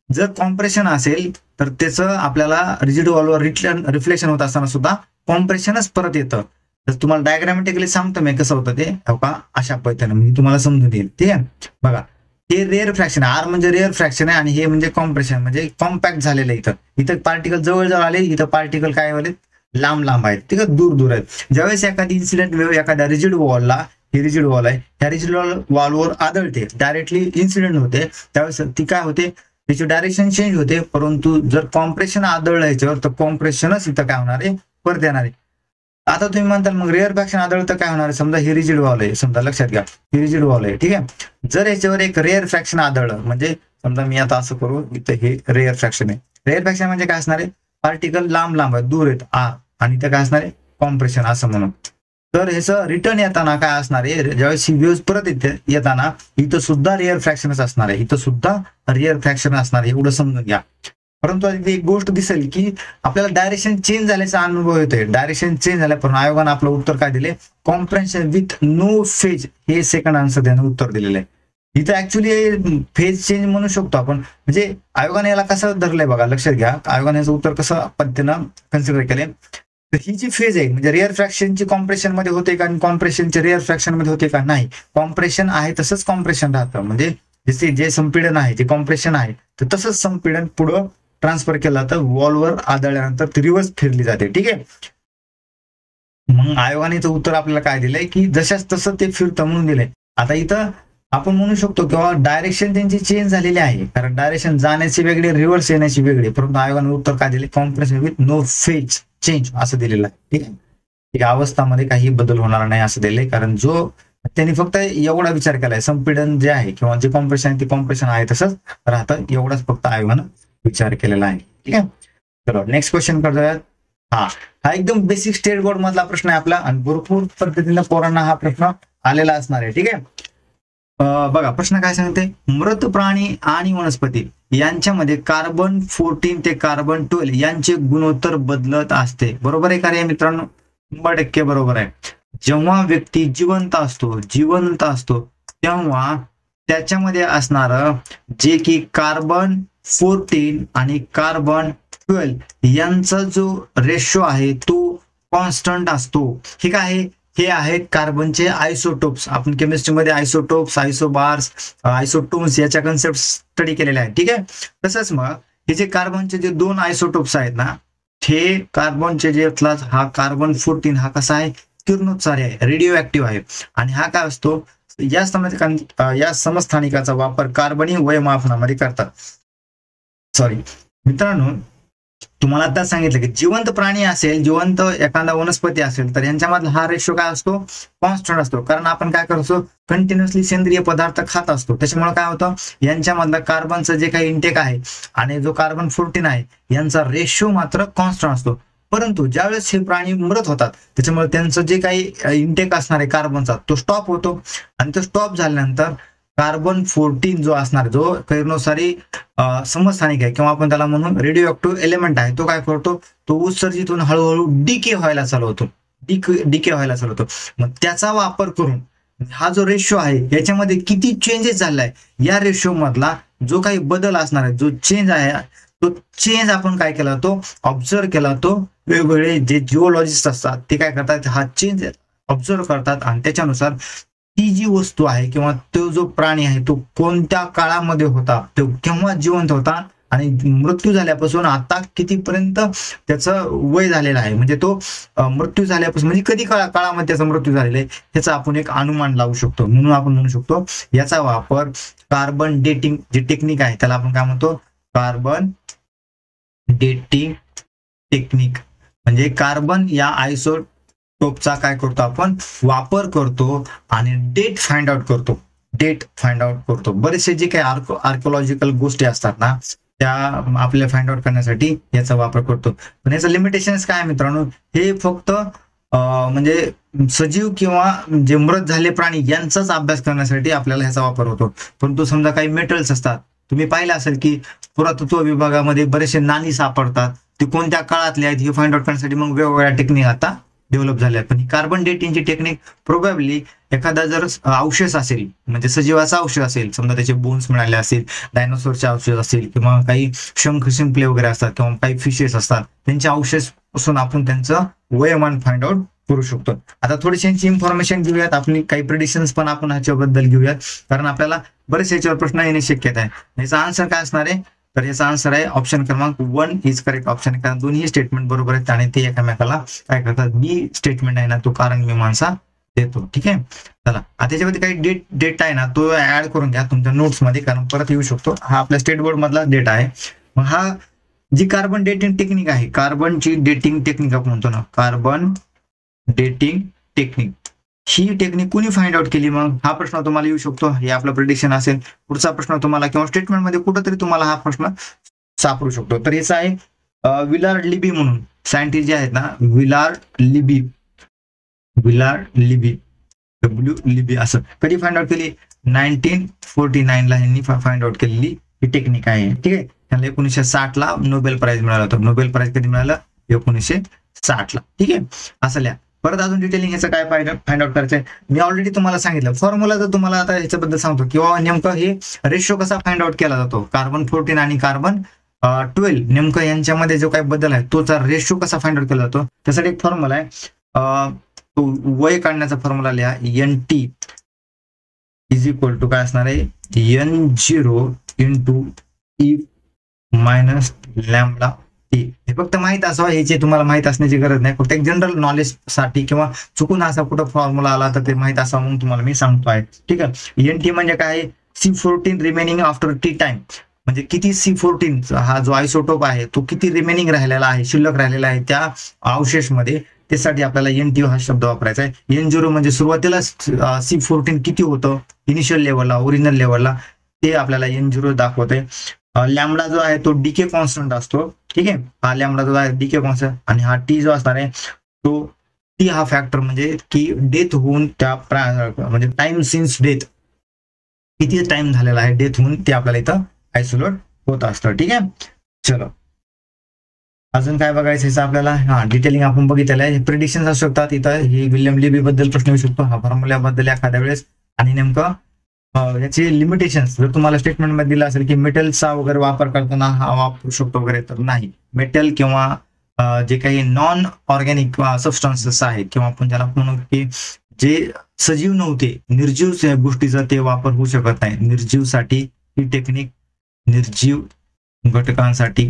जर कॉम्प्रेशन असेल तर त्याचं आपल्याला रिजिड वॉलवर रिफ्लेक्शन होत असताना सुद्धा कॉम्प्रेशनच परत येतं. तर तुम्हाला डायग्रामॅटिकली सांगतो मी कसं होतं ते, हो का, अशा पद्धतीने म्हणजे तुम्हाला समजून येईल. ठीक आहे. बघा, हे रेअर फ्रॅक्शन आहे, आर म्हणजे रेअर फ्रॅक्शन आहे आणि हे म्हणजे कॉम्प्रेशन म्हणजे कॉम्पॅक्ट झालेलं आहे. इथं पार्टिकल जवळ जवळ आले, इथं पार्टिकल काय झाले, लांब लांब आहेत, ठीक आहे, दूर दूर आहेत. ज्यावेळेस एखादी इन्सिडेंट वेव्ह एखाद्या रिजिड वॉलला, ही रिजिड वॉल आहे, ह्या रिजिड वॉलवर आदळते, डायरेक्टली इन्सिडेंट होते, त्यावेळेस ती काय होते, त्याची डायरेक्शन चेंज होते. परंतु जर कॉम्प्रेशन आदळलं याच्यावर तर कॉम्प्रेशनच इथं काय होणार आहे, परत येणार आहे. आता तुम्ही म्हणताल मग रेअर फ्रॅक्शन आदळतं काय होणार आहे, समजा ही रिजिड वॉल आहे, समजा लक्षात घ्या ही रिजिड वॉल आहे. ठीक आहे. जर याच्यावर एक रेअर फ्रॅक्शन आदळलं, म्हणजे समजा मी आता असं करू, इथं हे रेअर फ्रॅक्शन आहे. रेअर फ्रॅक्शन म्हणजे काय असणार आहे, पार्टिकल लांब लांब आहेत, दूर आहेत आर, आणि इथं काय असणार आहे, कॉम्प्रेशन असं म्हणून. तर ह्याचं रिटर्न येताना काय असणार आहे, ज्यावेळेस ही वेव्ह परत येताना इथं सुद्धा रेअर फ्रॅक्शनच असणार आहे, इथं सुद्धा रेअर फ्रॅक्शन असणार आहे, एवढं समजून घ्या. परंतु एक गोष्ट दिसेल की आपल्याला डायरेक्शन चेंज झाल्याचा अनुभव येतोय. डायरेक्शन चेंज झाल्या, पण आयोगानं आपलं उत्तर काय दिले, कॉम्प्रेशन विथ नो फेज, हे सेकंड आन्सर त्यानं उत्तर दिलेलं आहे. इथं ऍक्च्युली फेज चेंज म्हणू शकतो आपण, म्हणजे आयोगाने याला कसं धरलंय बघा, लक्षात घ्या, आयोगाने याचं उत्तर कसं पद्धतीनं कन्सिडर केलंय. तर ही जी फेज आहे म्हणजे रेअर फ्रॅक्शनची कॉम्प्रेशन मध्ये होते का आणि कॉम्प्रेशनचे रेअर फ्रॅक्शन मध्ये होते का, नाही, कॉम्प्रेशन आहे तसंच कॉम्प्रेशन राहतं. म्हणजे जसे जे संपीडन आहे, जे कॉम्प्रेशन आहे, तर तसंच संपीडन पुढं ट्रान्सफर केलं जातं, वॉलवर आदळल्यानंतर ती रिव्हर्स फिरली जाते. ठीक आहे. मग आयोगाने उत्तर आपल्याला काय दिलंय की जशाच तसं ते फिरतं म्हणून दिलंय. आता इथं आपण म्हणू शकतो किंवा डायरेक्शन त्यांची चेंज झालेली आहे, कारण डायरेक्शन जाण्याची वेगळी, रिव्हर्स येण्याची वेगळी, परंतु आयोगाने उत्तर काय दिले, compression with no phase change असं दिलेलं आहे. ठीक आहे. ठीक आहे. अवस्थामध्ये काही बदल होणार नाही असं दिलंय, कारण जो त्यांनी फक्त एवढा विचार केलाय, संपीडन जे आहे किंवा जे कॉम्प्रेशन आहे ते कॉम्प्रेशन आहे तसंच राहतं, एवढाच फक्त आयोगानं विचार केलेला आहे. ठीक आहे. चलो नेक्स्ट क्वेश्चन करतोयात. हा एकदम बेसिक स्टेट बोर्ड मधला प्रश्न आहे आपला, आणि भरपूर पद्धतीने पोरांना हा प्रश्न आलेला असणार आहे. ठीक आहे. बघा प्रश्न काय सांगते, मृत प्राणी आणि वनस्पती यांच्यामध्ये कार्बन 14 ते कार्बन 12 यांचे गुणोत्तर बदलत असते. बरोबर आहे का रे मित्रांनो? 100% बरोबर आहे. जेव्हा व्यक्ती जिवंत असतो तेव्हा त्याच्यामध्ये असणार जे की कार्बन 14 आणि कार्बन 12 यांचा जो रेशो आहे तो कॉन्स्टंट असतो. ठीक आहे. हे आहेत कार्बनचे आयसोटोप्स. आपण केमिस्ट्रीमध्ये आयसोटोप्स, आयसोबार्स, आयसोटोन्स याच्या कन्सेप्ट स्टडी केलेल्या आहेत. ठीक आहे. तसंच मग हे जे कार्बनचे जे दोन आयसोटोप्स आहेत ना, हे कार्बनचे जे हा कार्बन 14 हा कसा आहे, किरणोत्सारी आहे, रेडिओ ऍक्टिव्ह आहे, आणि हा काय असतो, या समस्थानिकाचा वापर कार्बनी वयमापनामध्ये करतात. सॉरी मित्रांनो, तुम्हाला आता सांगितलं की जिवंत प्राणी असेल, जिवंत एखादा वनस्पती असेल, तर यांच्यामधला हा रेशो काय असतो, कॉन्स्टंट असतो, कारण आपण काय करतो, कंटिन्युअसली सेंद्रिय पदार्थ खात असतो. त्याच्यामुळे काय होतं, यांच्यामधला कार्बनचं जे काही इंटेक आहे आणि जो कार्बन 14 आहे यांचा रेशो मात्र कॉन्स्टंट असतो. परंतु ज्यावेळेस हे प्राणी मरत होतात, त्याच्यामुळे त्यांचं जे काही इंटेक असणार आहे कार्बनचा तो स्टॉप होतो, आणि तो स्टॉप झाल्यानंतर कार्बन 14 जो असणार, जो किरणोत्सारी समस्थानिक आहे किंवा आपण त्याला म्हणून रेडिओ ऍक्टिव्ह एलिमेंट आहे, तो काय करतो, तो उत्सर्जित होऊन हळूहळू डिके व्हायला चालू होतो. मग त्याचा वापर करून हा जो रेशो आहे याच्यामध्ये किती चेंजेस झालाय, या रेशो मधला जो काही बदल असणार आहे, जो चेंज आहे, तो चेंज आपण काय केला, तो ऑब्झर्व केला. तो वेगवेगळे जे जिओलॉजिस्ट असतात ते काय करतात, हा चेंज ऑब्झर्व करतात, आणि त्याच्यानुसार ती जी वस्तू आहे किंवा तो जो प्राणी आहे तो कोणत्या काळामध्ये होता, तो केव्हा जिवंत होता, आणि मृत्यू झाल्यापासून आता कितीपर्यंत त्याचं वय झालेलं आहे, म्हणजे तो मृत्यू झाल्यापासून म्हणजे कधी काळामध्ये त्याचा मृत्यू झालेला आहे, याचा आपण एक अनुमान लावू शकतो. म्हणून आपण म्हणू शकतो याचा वापर कार्बन डेटिंग जे टेक्निक आहे त्याला आपण काय म्हणतो, कार्बन डेटिंग टेक्निक. म्हणजे कार्बन या आयसोटोपचा काय करतो, आपण वापर करतो आणि डेट फाइंड आउट करतो. बरेचसे जे काही आर्किओलॉजिकल गोष्टी असतात ना, त्या आपल्याला फाइंड आउट करण्यासाठी याचा वापर करतो. पण याचं लिमिटेशन्स काय मित्रांनो, हे फक्त म्हणजे सजीव किंवा जे मृत झाले प्राणी यांचाच अभ्यास करण्यासाठी आपल्याला ह्याचा वापर होतो. परंतु समजा काही मेटल्स असतात, तुम्ही पाहिलं असेल की पुरातत्व विभागामध्ये बरेचसे नाणी सापडतात, ते कोणत्या काळातले आहेत हे फाइंड आउट करण्यासाठी मग वेगवेगळ्या टेक्निक आता डेव्हलप झाल्या. पण ही कार्बन डेटिंगची टेक्निक प्रोबॅबली एखादा जर अवशेष असेल, म्हणजे सजीवाचा अवशेष असेल, समजा त्याचे बोन्स मिळाले असतील, डायनोसॉरचे अवशेष असतील, किंवा काही शंख शिंपले वगैरे असतात, किंवा काही फिशेस असतात, त्यांचे अवशेष पासून आपण त्यांचं वयोमान फाइंड आउट करू शकतो. आता थोडीशी यांची इन्फॉर्मेशन घेऊयात, आपली काही प्रेडिक्शन्स पण आपण ह्याच्याबद्दल घेऊयात, कारण आपल्याला बरेच याच्यावर प्रश्न येण्याची शक्यता आहे. याचा आन्सर काय असणार आहे, तर याचा आन्सर आहे ऑप्शन क्रमांक 1 इज करेक्ट ऑप्शन आहे, कारण दोन्ही स्टेटमेंट बरोबर आहेत आणि ते एकमेकाला काय करतात, बी स्टेटमेंट आहे ना तो कारण मीमांसा देतो. ठीक आहे, चला आता त्याच्यामध्ये काही डेटा आहे ना तो ऍड करून घ्या तुमच्या नोट्स मध्ये, कारण परत येऊ शकतो. हा आपल्या स्टेट बोर्ड मधला डेटा आहे. मग हा जी कार्बन डेटिंग टेक्निक आहे, कार्बनची डेटिंग टेक्निक आपण म्हणतो ना, कार्बन डेटिंग टेक्निक, ही टेक्निक कुणी फाइंड आउट केली, मग हा प्रश्न तुम्हाला येऊ शकतो. हे आपलं प्रेडिक्शन असेल. पुढचा प्रश्न तुम्हाला किंवा स्टेटमेंट मध्ये कुठंतरी तुम्हाला हा प्रश्न सापडू शकतो. तर याचा आहे विलार्ड लिबी म्हणून सायंटिस्ट जे आहेत ना, विलार्ड लिबी डब्ल्यू लिबी, असं कधी फाइंड आउट केली, 1949 ला यांनी फाइंड आउट केलेली ही टेक्निक आहे. ठीक आहे, त्यांना 1960 ला नोबेल प्राइज मिळाला होता. नोबेल प्राइज कधी मिळालं, 1960 ला. ठीक आहे, असं लिहा. परत अजून डिटेलिंग ह्याचं काय फाइंड आउट करायचंय, मी ऑलरेडी तुम्हाला सांगितलं. फॉर्म्युला जर तुम्हाला आता ह्याच्याबद्दल सांगतो, किंवा नेमकं हे रेशो कसा फाइंड आउट केला जातो, कार्बन 14 आणि कार्बन 12 नेमकं यांच्यामध्ये जो काही बदल आहे तोचा रेशो कसा फाइंड आउट केला जातो, त्यासाठी एक फॉर्म्युला आहे. तो वय काढण्याचा फॉर्म्युला लिहा, NT इज इक्वल टू काय असणार आहे, N0 into E minus lambda T. हे फक्त माहित असावं, ह्याचे तुम्हाला माहित असण्याची गरज नाही, फक्त एक जनरल नॉलेज साठी, किंवा चुकून असा कुठं फॉर्म्युला आला तर ते माहित असावं म्हणून तुम्हाला मी सांगतो आहे. ठीक आहे, NT म्हणजे काय, C14 remaining after T time, म्हणजे किती C14 हा जो आयसोटोप आहे तो किती रिमेनिंग राहिलेला आहे, शिल्लक राहिलेला आहे त्या अवशेष मध्ये, त्यासाठी आपल्याला NT हा शब्द वापरायचा आहे. N0 म्हणजे सुरुवातीला C14 किती होतं इनिशियल लेवलला, ओरिजिनल लेवलला, ते आपल्याला N0 दाखवतंय. लॅम्बडा जो आहे तो डीके कॉन्स्टंट असतो. ठीक आहे, हा लॅम्बडा जो आहे डीके कॉन्स्टंट, आणि हा टी जो असणार आहे तो टी हा फॅक्टर, म्हणजे की डेथ होऊन त्या म्हणजे टाइम सिन्स डेथ, किती टाइम झालेला आहे डेथ होऊन, ते आपल्याला इथं आयसोलेट होत असतं. ठीक आहे, चलो अजून काय बघायचं आपल्याला, हा डिटेलिंग आपण बघितलेलं आहे. प्रिडिक्शन असू शकतात इथं, ही विल्यम लिबी बद्दल प्रश्न येऊ शकतो, हा फॉर्म्युल्याबद्दल एखाद्या वेळेस, आणि नेमकं याचे लिमिटेशन्स जर तुम्हाला स्टेटमेंट मध्ये दिलं असेल की मेटलचा वगैरे वापर करताना हा वापरू शकतो वगैरे, तर नाही. मेटल किंवा जे काही नॉन ऑर्गॅनिक सबस्टन्सेस आहेत, किंवा आपण ज्याला म्हणू की जे सजीव नव्हते, निर्जीव गोष्टीचा ते वापर होऊ शकत नाही. निर्जीवसाठी ही टेक्निक, निर्जीव घटकांसाठी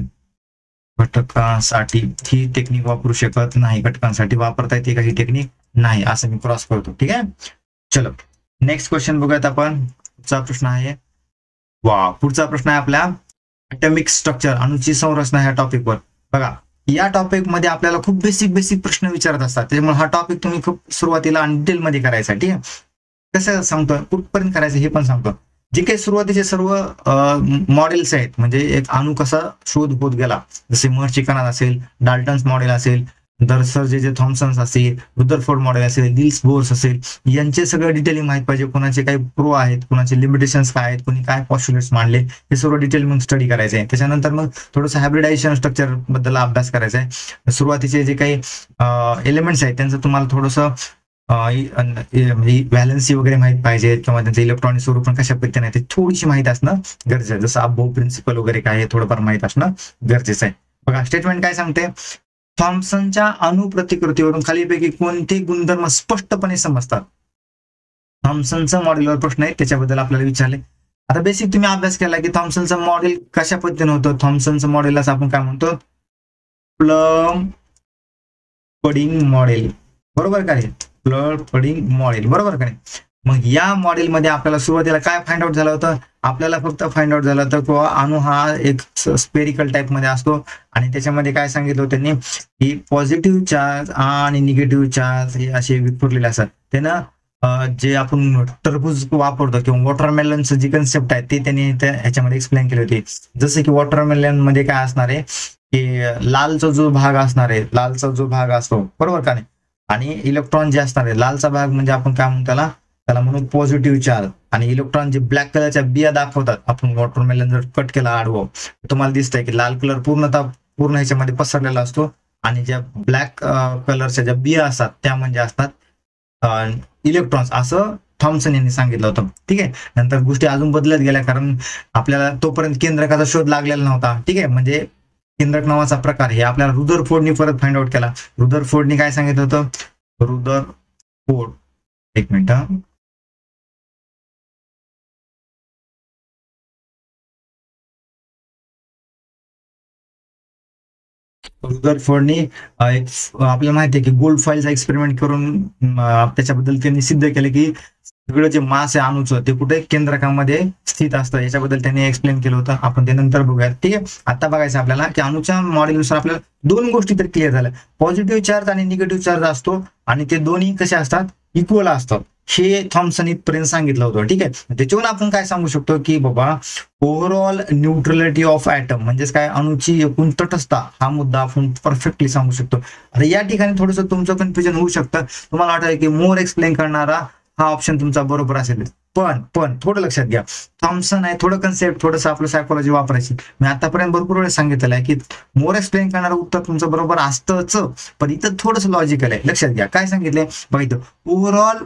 ही टेक्निक वापरू शकत नाही, घटकांसाठी वापरता येते काही टेक्निक नाही, असं मी क्रॉस करतो. ठीक आहे, चलो नेक्स्ट क्वेश्चन बघूयात आपण. पुढचा प्रश्न आहे, पुढचा प्रश्न आहे आपल्या ॲटॉमिक स्ट्रक्चर, अणुची संरचना ह्या टॉपिकवर. बघा, या टॉपिक मध्ये आपल्याला खूप बेसिक प्रश्न विचारत असतात, त्याच्यामुळे हा टॉपिक तुम्ही खूप सुरुवातीला आणि डिटेल मध्ये करायचा. ठीक आहे, कसं सांगतो, कुठपर्यंत करायचं हे पण सांगतो. जे काही सुरुवातीचे सर्व मॉडेल्स आहेत, म्हणजे एक अणु कसा शोध होत गेला, जसे मर्चिकनात असेल, डाल्टन्स मॉडेल असेल, सर जे थॉम्सन असेल, रुदरफोर्ड मॉडेल असेल, निल्स बोर्स असेल, यांचे सगळं डिटेलिंग माहित पाहिजे. कोणाचे काही प्रो आहेत, कोणाचे लिमिटेशन्स काय आहेत, कोणी काय पॉस्ट्युलेट्स मांडले, हे सर्व डिटेल मग स्टडी करायचं आहे. त्याच्यानंतर मग थोडंसं हायब्रिडायझेशन स्ट्रक्चर बद्दल अभ्यास करायचा आहे. सुरुवातीचे जे काही एलिमेंट्स आहेत त्यांचं तुम्हाला थोडंसं व्हॅलन्सी वगैरे माहित पाहिजे, किंवा त्यांचं इलेक्ट्रॉनिक स्वरूप कशा पद्धतीने ते थोडीशी माहिती असणं गरजेचं आहे. जसं अबोव प्रिन्सिपल वगैरे काय आहे थोडंफार माहित असणं गरजेचं आहे. बघा, स्टेटमेंट काय सांगते, थॉम्सनच्या अणुप्रतिकृतीवरून खालीपैकी कोणते गुणधर्म स्पष्टपणे समजतात. थॉम्सनचं मॉडेलवर प्रश्न आहे, त्याच्याबद्दल आपल्याला विचारले. आता बेसिक तुम्ही अभ्यास केला की थॉम्सनचं मॉडेल कशा पद्धतीने होतं. थॉम्सनचं मॉडेल असं आपण काय म्हणतो, प्लम पडिंग मॉडेल, बरोबर का रे, प्लम पडिंग मॉडेल, बरोबर का नाही. मग या मॉडेलमध्ये आपल्याला सुरुवातीला काय फाइंड आउट झालं होतं, आपल्याला फक्त फाइंड आउट झालं होतं किंवा अणु हा एक स्पेरिकल टाइप मध्ये असतो, आणि त्याच्यामध्ये काय सांगितलं होतं त्यांनी की पॉझिटिव्ह चार्ज आणि निगेटिव्ह चार्ज हे असे विखुरलेले असतात. त्यानं जे आपण टरबूज वापरतो किंवा वॉटरमेलनचं जी कन्सेप्ट आहे ते त्यांनी ह्याच्यामध्ये एक्सप्लेन केली होती. जसं की वॉटरमेलन मध्ये काय असणार आहे की लालचा जो भाग असणार आहे, लालचा जो भाग असतो, बरोबर का नाही, आणि इलेक्ट्रॉन जे असणार आहे, लालचा भाग म्हणजे आपण काय म्हणतो त्याला म्हणून पॉझिटिव्ह चार्ज, आणि इलेक्ट्रॉन जे ब्लॅक कलरच्या बिया दाखवतात, आपण वॉटरमेलन जर कट केला आडवं, तुम्हाला दिसतंय की लाल कलर पूर्ण ह्याच्यामध्ये पसरलेला असतो, आणि ज्या ब्लॅक कलरच्या ज्या बिया असतात त्या म्हणजे असतात इलेक्ट्रॉन्स, असं थॉम्सन यांनी सांगितलं होतं. ठीक आहे. नंतर गोष्टी अजून बदलत गेल्या, कारण आपल्याला तोपर्यंत केंद्रकाचा शोध लागलेला नव्हता. ठीक आहे. म्हणजे केंद्रक नावाचा प्रकार हे आपल्याला रुदरफोर्डनी परत फाइंड आउट केला. रुदरफोर्डनी काय सांगितलं होतं? रुदरफोर्ड, एक मिनिट, रुदरफोर्डनी एक आपल्याला माहिती आहे की गोल्ड फॉइलचा एक्सपेरिमेंट करून त्याच्याबद्दल त्यांनी सिद्ध केलं की सगळं जे मास आहे अणूचं ते कुठे केंद्रकामध्ये स्थित असतं. याच्याबद्दल त्यांनी एक्सप्लेन केलं होतं. आपण ते नंतर बघूयात. ठीक आहे. आता बघायचं आपल्याला की अणूच्या मॉडेलनुसार आपल्याला दोन गोष्टी तर क्लिअर झाल्या. पॉझिटिव्ह चार्ज आणि निगेटिव्ह चार्ज असतो आणि ते दोन्ही कसे असतात? इक्वल असतात. हे थॉम्सन इथपर्यंत सांगितलं होतं. ठीक आहे. त्याच्यावरून आपण काय सांगू शकतो की बाबा ओव्हरऑल न्यूट्रलिटी ऑफ ॲटम म्हणजेच काय, अणूची एकूण तटस्थता, हा मुद्दा आपण परफेक्टली सांगू शकतो. आता या ठिकाणी थोडंसं तुमचं कन्फ्युजन होऊ शकतं. तुम्हाला वाटतं की मोर एक्सप्लेन करणारा हा ऑप्शन तुमचा बरोबर असेल. पण थोडं लक्षात घ्या, थॉम्सन आहे, थोडं कन्सेप्ट, थोडंसं आपलं सायकोलॉजी वापरायची. मी आतापर्यंत भरपूर वेळेस सांगितलेलं आहे की मोर एक्सप्लेन करणारं उत्तर तुमचं बरोबर असतंच, पण इथं थोडंसं लॉजिकल आहे. लक्षात घ्या काय सांगितलंय बघा, overall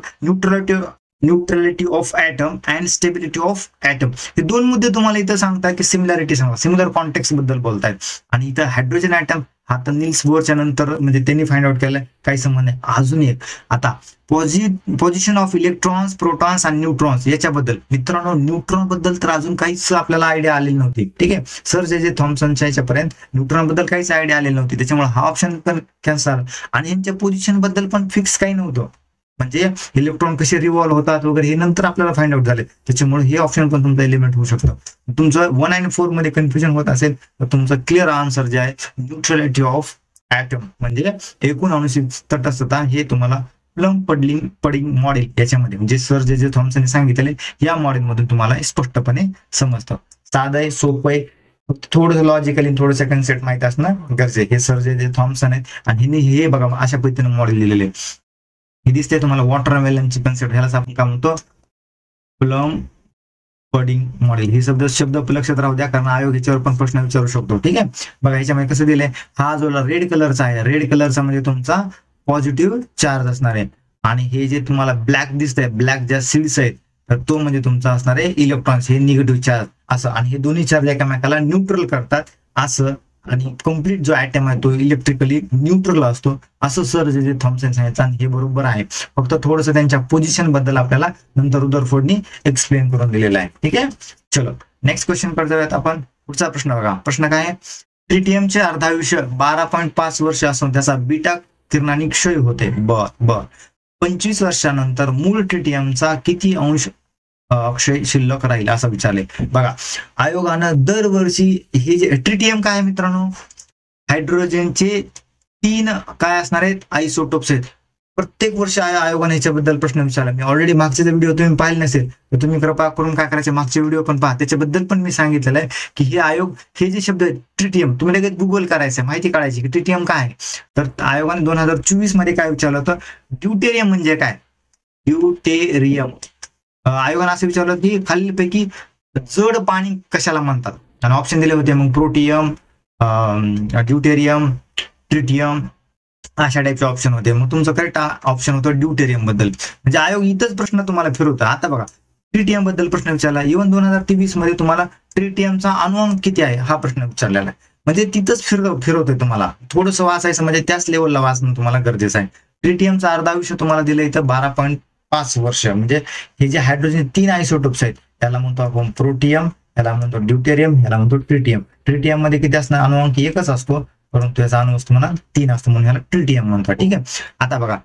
neutrality of atom and stability of atom, हे दोन मुद्दे तुम्हाला इथं सांगतात की सिमिलॅरिटी सांगा, सिमिलर कॉन्टेक्स्ट बद्दल बोलतायत. आणि इथं हायड्रोजन ॲटम हा तर निल्स बोरच्या नंतर म्हणजे त्यांनी फाइंड आउट केलं, काही संबंध आहे. अजून एक, आता पोझिशन ऑफ इलेक्ट्रॉन्स, प्रोटॉन्स आणि न्यूट्रॉन्स याच्याबद्दल मित्रांनो, न्यूट्रॉन बद्दल तर अजून काहीच आपल्याला आयडिया आलेली नव्हती. ठीक आहे. सर जे थॉम्सनच्या याच्यापर्यंत न्यूट्रॉन बद्दल काहीच आयडिया आलेली नव्हती, त्याच्यामुळे हा ऑप्शन पण कॅन्सल. आणि यांच्या पोझिशन बद्दल पण फिक्स काही नव्हतं, म्हणजे इलेक्ट्रॉन कसे रिव्हॉल्व्ह होतात वगैरे हे नंतर आपल्याला फाइंड आउट झाले. त्याच्यामुळे हे ऑप्शन पण तुमचं एलिमेंट होऊ शकतं. तुमचं 1 आणि 4 मध्ये कन्फ्युजन होत असेल तर तुमचं क्लिअर आन्सर जे आहे न्यूट्रलिटी ऑफ ॲटम म्हणजे एकूण अणुची तटस्थता, हे तुम्हाला प्लम पडिंग मॉडेल याच्यामध्ये म्हणजे सर जे थॉम्सन सांगितले या मॉडेल मधून तुम्हाला स्पष्टपणे समजतं. साधं आहे, सोपं आहे, थोडंसं लॉजिकली थोडंसं कन्सेप्ट माहिती असणं गरजेचं. हे सर जे थॉम्सन आहेत आणि हे बघा अशा पद्धतीने मॉडेल लिहिलेले. हे दिसते तुम्हाला वॉटरमेलनची कन्सेप्ट, ह्यालाच आपण काय म्हणतो? Plum pudding model. हे शब्द लक्षात राहू द्या, कारण आयोग ह्याच्यावर पण प्रश्न विचारू शकतो. ठीक आहे. बघा ह्याच्यामध्ये कसं दिलंय, हा जो रेड कलरचा आहे, रेड कलरचा म्हणजे तुमचा पॉझिटिव्ह चार्ज असणार आहे. आणि हे जे तुम्हाला ब्लॅक दिसतंय, ब्लॅक ज्या सीड्स आहेत, तर तो म्हणजे तुमचा असणार आहे इलेक्ट्रॉन्स, हे निगेटिव्ह चार्ज असं. आणि हे दोन्ही चार्ज एकमेकाला न्यूट्रल करतात असं. आणि कम्प्लीट जो ॲटम आहे तो इलेक्ट्रिकली न्यूट्रल असतो असं सर जे थॉम्सन सांगितलं. आणि हे बरोबर आहे, फक्त थोडंसं त्यांच्या पोझिशन बद्दल आपल्याला नंतर रुदरफोर्डनी एक्सप्लेन करून दिलेलं आहे. ठीक आहे. चलो नेक्स्ट क्वेश्चन कडे जाऊयात आपण. पुढचा प्रश्न बघा. प्रश्न काय आहे? ट्रिटियमचे अर्धायुष्य 12.5 वर्ष असून त्याचा बीटा किरणांनी क्षय होते. बर 25 वर्षानंतर मूळ ट्रिटियमचा किती अंश अक्षय शिल्लक राहील असं विचारले. बघा आयोगानं दरवर्षी हे जे ट्रिटियम काय आहे मित्रांनो, हायड्रोजनचे 3 काय असणार आहेत? आयसोटोप्स आहेत. प्रत्येक वर्षी आयोगाने याच्याबद्दल प्रश्न विचारला. मी ऑलरेडी मागचे व्हिडिओ तुम्ही पाहिले नसेल तर तुम्ही कृपा करून काय करायचे, मागचे व्हिडिओ पण पहा, त्याच्याबद्दल पण मी सांगितलेलं आहे की हे आयोग, हे जे शब्द आहेत ट्रिटियम, तुम्ही लगेच गुगल करायचं, माहिती काढायची की ट्रिटियम काय आहे. तर आयोगाने 2024 मध्ये काय विचारलं होतं? ड्यूटेरियम म्हणजे काय? ड्यूटेरियम. आयोगाने असं विचारलं की खालीलपैकी जड पाणी कशाला म्हणतात, आणि ऑप्शन दिले होते मग प्रोटियम, ड्यूटेरियम, ट्रिटियम अशा टाईपचे ऑप्शन होते. मग तुमचं करेक्ट ऑप्शन होतं ड्यूटेरियम बद्दल. म्हणजे आयोग इथंच प्रश्न तुम्हाला फिरवतो. आता बघा ट्रिटियम बद्दल प्रश्न विचारला. इव्हन 2023 मध्ये तुम्हाला ट्रिटियमचा अणुअंक किती आहे हा प्रश्न विचारलेला आहे. म्हणजे तिथंच फिरवतोय तुम्हाला. थोडंसं वाचायचं म्हणजे त्याच लेवलला वाचणं तुम्हाला गरजेचं आहे. ट्रिटियमचं अर्धायुष्य तुम्हाला दिलं इथं 12.5 वर्ष. म्हणजे हे जे हायड्रोजन 3 आयसोटोप्स आहेत त्याला म्हणतो आपण प्रोटियम, याला म्हणतो ड्यूटेरियम, याला म्हणतो ट्रिटियम. ट्रिटियम मध्ये किती असणार? अणुअंक एकच असतो, परंतु याचा अणुवस्तू म्हणा 3 असतो म्हणून याला ट्रिटियम म्हणतात. ठीक आहे. आता बघा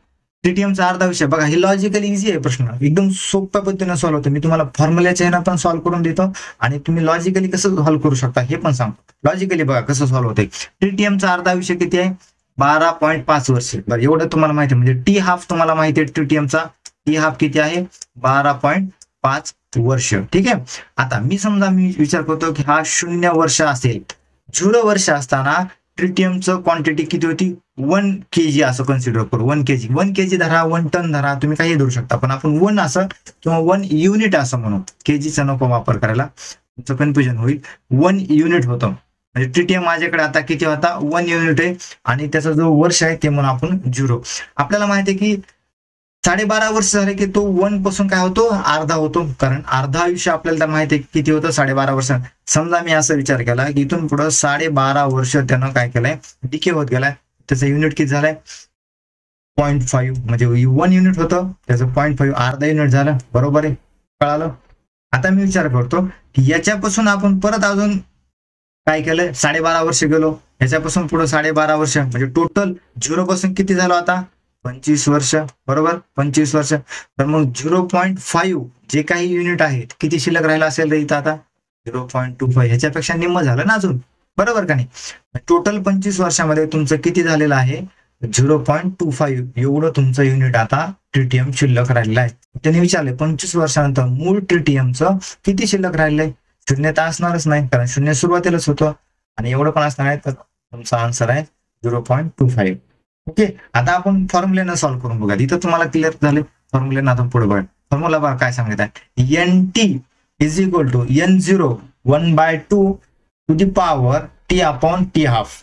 ट्रिटियमचा अर्धायुष्य बघा, हे लॉजिकली इझी आहे प्रश्न, एकदम सोप्या पद्धतीने सॉल्व्ह होतो. मी तुम्हाला फॉर्म्युल्याच्या ह्यानं पण सॉल्व्ह करून देतो आणि तुम्ही लॉजिकली कसं सॉल्व्ह करू शकता हे पण सांगतो. लॉजिकली बघा कसं सॉल्व्ह होतंय. ट्रिटियमचा अर्धायुष्य किती आहे? 12.5 वर्ष. बरं एवढं तुम्हाला माहिती आहे. म्हणजे टी हाफ तुम्हाला माहिती आहे ट्रिटियमचा. टी हाफ किती आहे? 12.5 वर्ष. ठीक आहे. आता मी विचार करतो की हा 0 वर्ष असेल, 0 वर्ष असताना ट्रिटियमचं क्वांटिटी किती होती? 1 kg असं कन्सिडर करू. 1 kg, 1 kg धरा, 1 टन धरा, तुम्ही काही धरू शकता, पण आपण 1 असं किंवा 1 युनिट असं म्हणू. केजीचा नको वापर करायला, तुमचं कन्फ्युजन होईल. 1 युनिट होतं. म्हणजे TTM माझ्याकडे आता किती होता 1 युनिट आहे आणि त्याचा जो वर्ष आहे ते म्हणून आपण 0. आपल्याला माहिती आहे की 12.5 वर्ष झाले की तो 1 पासून काय होतो अर्धा होतो, कारण अर्धा आयुष्य आपल्याला माहिती आहे किती होतं 12.5 वर्ष. समजा मी असा विचार केला की इथून पुढे 12.5 वर्ष त्यानं काय केलंय डिके होत गेलाय, त्याचं युनिट किती झालंय 0.5, म्हणजे 1 युनिट होतं त्याचं 0.5 अर्धा युनिट झालं. बरोबर आहे, कळालं. आता मी विचार करतो की याच्यापासून आपण परत अजून काय केलंय 12.5 वर्ष गेलो, याच्यापासून पुढे 12.5 वर्ष म्हणजे टोटल 0 पासून किती झालं आता 25 वर्ष. बरोबर 25 वर्ष. तर मग 0.5 जे काही युनिट आहेत किती शिल्लक राहिला असेल तर इथं आता 0.25 ह्याच्यापेक्षा निम्म झालं ना अजून. बरोबर का नाही. टोटल 25 वर्षामध्ये तुमचं किती झालेलं आहे 0.25 एवढं तुमचं युनिट आता TTM शिल्लक राहिलेलं आहे. त्यांनी विचारले 25 वर्षानंतर मूळ TTMचं किती शिल्लक राहिलंय. शून्य तर असणारच नाही, कारण शून्य सुरुवातीलाच होतं आणि एवढं पण असणार आहे. तर तुमचा आन्सर आहे 0.25. ओके. आता आपण फॉर्म्युलेनं सॉल्व्ह करून बघा. इथं तुम्हाला क्लिअर झाले फॉर्म्युलेनं. आता पुढे बघा फॉर्म्युला बघा काय सांगत आहे. NT is equal to N0 1/2 to the power T upon T½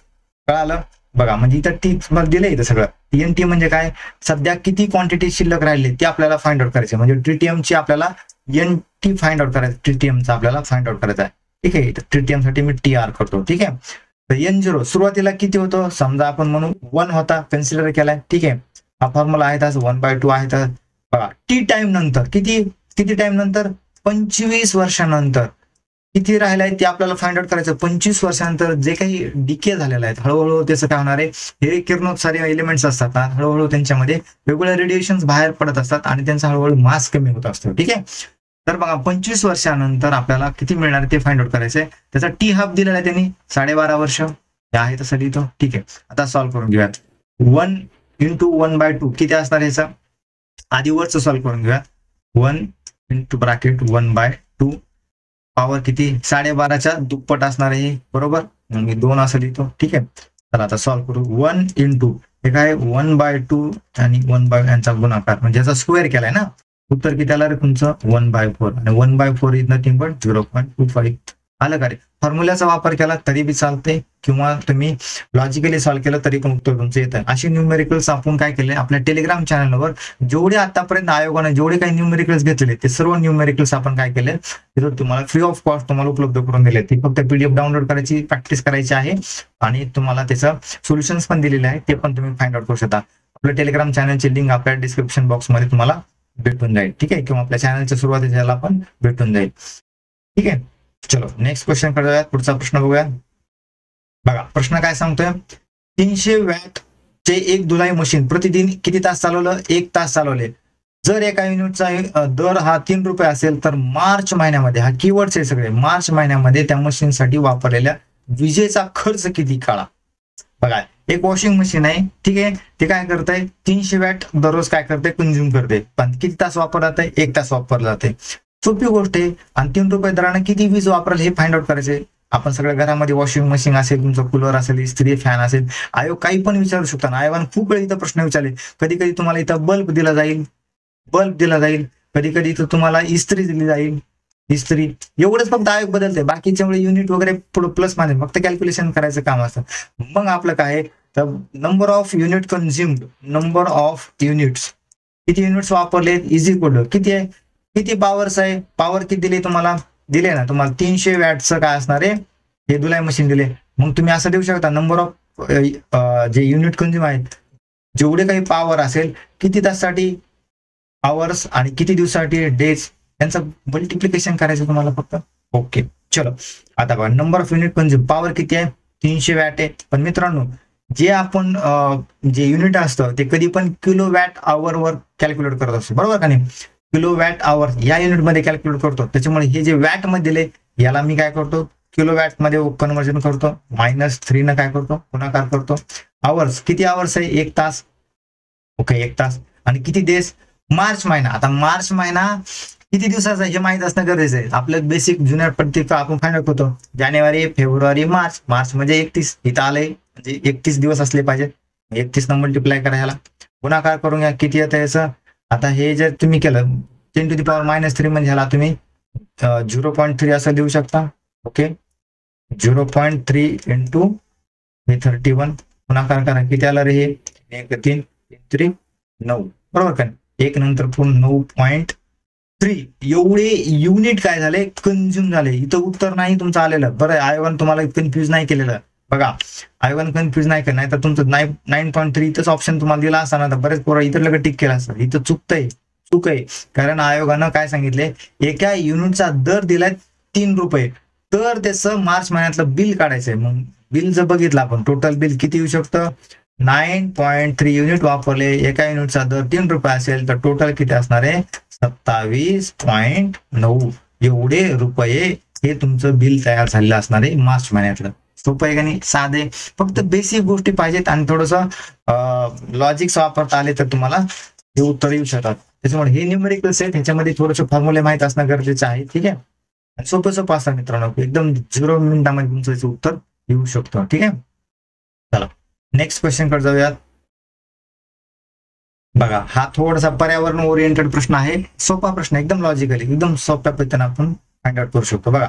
कळालं. बघा म्हणजे इथं टी दिलंय इथं सगळं. NT म्हणजे काय, सध्या किती क्वांटिटी शिल्लक राहिली ते आपल्याला फाइंड आउट करायचे. म्हणजे TTM ची आपल्याला NT फाइंड आउट करायचं, TTMचा आपल्याला फाइंड आउट करायचा आहे. ठीक आहे. TTM साठी मी TR करतो. ठीक आहे. तर N0 सुरुवातीला किती होतं, समजा आपण म्हणू 1 होता, कन्सिडर केलाय. ठीक आहे. हा फॉर्म्युला आहे तास 1/2 आहे. तर बघा T टाइम नंतर किती टाइम नंतर 25 वर्षानंतर किती राहिलाय ते आपल्याला फाइंड आउट करायचं. 25 वर्षानंतर जे काही डिके झालेलं आहे हळूहळू त्याचं काय होणार आहे, हे किरणोत्सारी एलिमेंट्स असतात ना, हळूहळू त्यांच्यामध्ये वेगवेगळे रेडिएशन बाहेर पडत असतात आणि त्यांचा हळूहळू मास कमी होत असतो. ठीक आहे. तर बघा 25 वर्षानंतर आपल्याला किती मिळणार ते फाइंड आउट करायचंय. त्याचा T½ दिलेला आहे त्यांनी 12.5 वर्ष हे आहे तसं लिहितो. ठीक आहे. आता सॉल्व्ह करून घेऊयात. 1 × 1/2 किती असणार याचा, आधी वरचं सॉल्व्ह करून घेऊयात. 1 × ब्रॅकेट 1/2 पॉवर किती 12.5च्या दुप्पट असणार आहे. बरोबर, मी 2 असं लिहितो. ठीक आहे. चला आता सॉल्व्ह करू. 1 × हे काय 1/2 आणि 1/2 यांचा गुणाकार म्हणजे याचा स्क्वेअर केलाय ना, उत्तर किती आलं रे तुमचं 1/4 आणि 1/4 इज नथिंग बट 0.25 आलं का रे. फॉर्म्युल्याचा वापर केला तरी बी चालते किंवा तुम्ही लॉजिकली सॉल्व्ह केलं तरी पण उत्तर तुमचं येतं. अशी न्यूमेरिकल्स आपण काय केले आपल्या टेलिग्राम चॅनलवर जेवढे आतापर्यंत आयोगाने जेवढे काही न्यूमेरिकल्स घेतलेले ते सर्व न्यूमेरिकल्स आपण काय केले तिथं तुम्हाला फ्री ऑफ कॉस्ट तुम्हाला उपलब्ध करून दिले. ती फक्त PDF डाउनलोड करायची, प्रॅक्टिस करायची आहे आणि तुम्हाला त्याचं सोल्युशन्स पण दिलेले आहे, ते पण तुम्ही फाइंड आउट करू शकता. आपल्या टेलिग्राम चॅनलची लिंक आपल्या डिस्क्रिप्शन बॉक्समध्ये तुम्हाला भेटून जाईल. ठीक आहे. किंवा आपल्या चॅनलच्या सुरुवातीला पण भेटून जाईल. ठीक आहे. चलो नेक्स्ट क्वेश्चन कडे जाऊयात. पुढचा प्रश्न बघूया. बघा प्रश्न काय सांगतोय, 300 वॅट चे एक धुलाई मशीन प्रतिदिन किती तास चालवलं, 1 तास चालवले. जर एका युनिटचा दर हा 3 रुपये असेल तर मार्च महिन्यामध्ये, हा कीवर्ड्स आहे सगळे, मार्च महिन्यामध्ये त्या मशीनसाठी वापरलेल्या विजेचा खर्च किती काढा. बघा एक वॉशिंग मशीन आहे. ठीक आहे. ते काय करतंय 300 वॅट दररोज काय करते कंझ्युम करते, पण किती तास वापरला जाते 1 तास वापरला जाते. सोपी गोष्ट आहे. आणि 3 रुपये दराने किती वीज वापरेल हे फाइंड आउट करायचे. आपण सगळ्या घरामध्ये वॉशिंग मशीन असेल, तुमचं कूलर असेल, इस्त्री फॅन असेल, आयोग काही पण विचारू शकता. आयोगाने खूप वेळ इथं प्रश्न विचारले. कधी कधी तुम्हाला इथं बल्ब दिला जाईल, कधी कधी इथं तुम्हाला इस्त्री दिली जाईल, इस्त्री. एवढंच फक्त आयोग बदलते, बाकीच्यामुळे युनिट वगैरे पुढे प्लस मायनस फक्त कॅल्क्युलेशन करायचं काम असतं. मग आपलं काय तर number of unit consumed, number of units किती युनिट्स वापरले इज इक्वल किती आहे, किती पॉवर्स आहे, पॉवर किती दिली तुम्हाला दिले ना, तुम्हाला 300 वॅटचं काय असणार आहे हे धुलाई मशीन दिले. मग तुम्ही असं देऊ शकता नंबर ऑफ जे युनिट कंझ्युम आहेत, जेवढे काही पॉवर असेल किती तासासाठी आवर्स आणि किती दिवसासाठी डेज, त्यांचं मल्टिप्लिकेशन करायचं तुम्हाला फक्त. ओके. चलो आता बघा number of unit consume, power किती आहे 300 वॅट आहे. पण मित्रांनो जे आपण जे युनिट असतं ते कधी पण किलो वॅट आवर वर कॅल्क्युलेट करत असतो. बरोबर का नाही. किलो वॅट आवर या युनिट मध्ये कॅल्क्युलेट करतो. त्याच्यामुळे हे जे वॅट मध्ये दिले याला मी काय करतो किलो वॅट मध्ये कन्वर्जन करतो, -3 न काय करतो गुणाकार करतो. आवर्स किती आवर्स आहे 1 तास. ओके 1 तास. आणि किती दिवस मार्च महिना. आता मार्च महिना किती दिवसाचा हे माहित असणं गरजेचं आहे. आपलं बेसिक जुन्या पद्धतीचा आपण फाइंड आउट करतो जानेवारी फेब्रुवारी मार्च. मार्च म्हणजे 31 इथं आलंय म्हणजे 31 दिवस असले पाहिजेत. 31 न मल्टिप्लाय करायला गुणाकार करून घ्या किती येतं याचं. आता हे जर तुम्ही केलं 10⁻³ म्हणजे ह्याला तुम्ही 0.3 असं देऊ शकता. ओके 0.3 इंटू हे 31 गुणाकार करा, किती आला रे हे 1 3 3 9 बरोबर का. एक नंतर पूर्ण 9.3 एवढे युनिट काय झाले कन्झ्युम झाले. इथं उत्तर नाही तुमचं आलेलं. बरं आयोगाने तुम्हाला कन्फ्युज नाही केलेलं. बघा आयोगाने कन्फ्युज नाही केलं, नाही तर तुमचं 9.3 इथंच ऑप्शन तुम्हाला दिला असता ना तर बरेच पोरं इतर लगेच टिक केला असतं. इथं चूक आहे. कारण आयोगानं काय सांगितले, एका युनिटचा दर दिलाय 3 रुपये, तर त्याचं मार्च महिन्यातलं बिल काढायचंय. मग बिल जर बघितलं आपण टोटल बिल किती येऊ शकतं, 9.3 युनिट वापरले, एका युनिटचा दर 3 रुपये असेल तर टोटल किती असणार आहे 27.9 एवढे रुपये हे तुमचं बिल तयार झालेलं असणार आहे मार्च महिन्यातलं. सोपं आहे का नाही, साधे. फक्त बेसिक गोष्टी पाहिजेत आणि थोडस लॉजिक्स वापरता आले तर तुम्हाला हे उत्तर येऊ शकतात. त्याच्यामुळे हे न्यूमेरिकल्स आहेत, ह्याच्यामध्ये थोडेसे फॉर्म्युले माहित असणं गरजेचं आहे. ठीक आहे, सोपं असतं मित्रांनो, एकदम 0 मिनिटांमध्ये तुमचं उत्तर येऊ शकतं. ठीक आहे, चला नेक्स्ट क्वेश्चन कडे जाऊयात. बघा हा थोडासा पर्यावरण ओरिएंटेड प्रश्न आहे. सोपा प्रश्न, एकदम लॉजिकली, एकदम सोप्या पद्धतीने आपण फाइंड आउट करू शकतो. बघा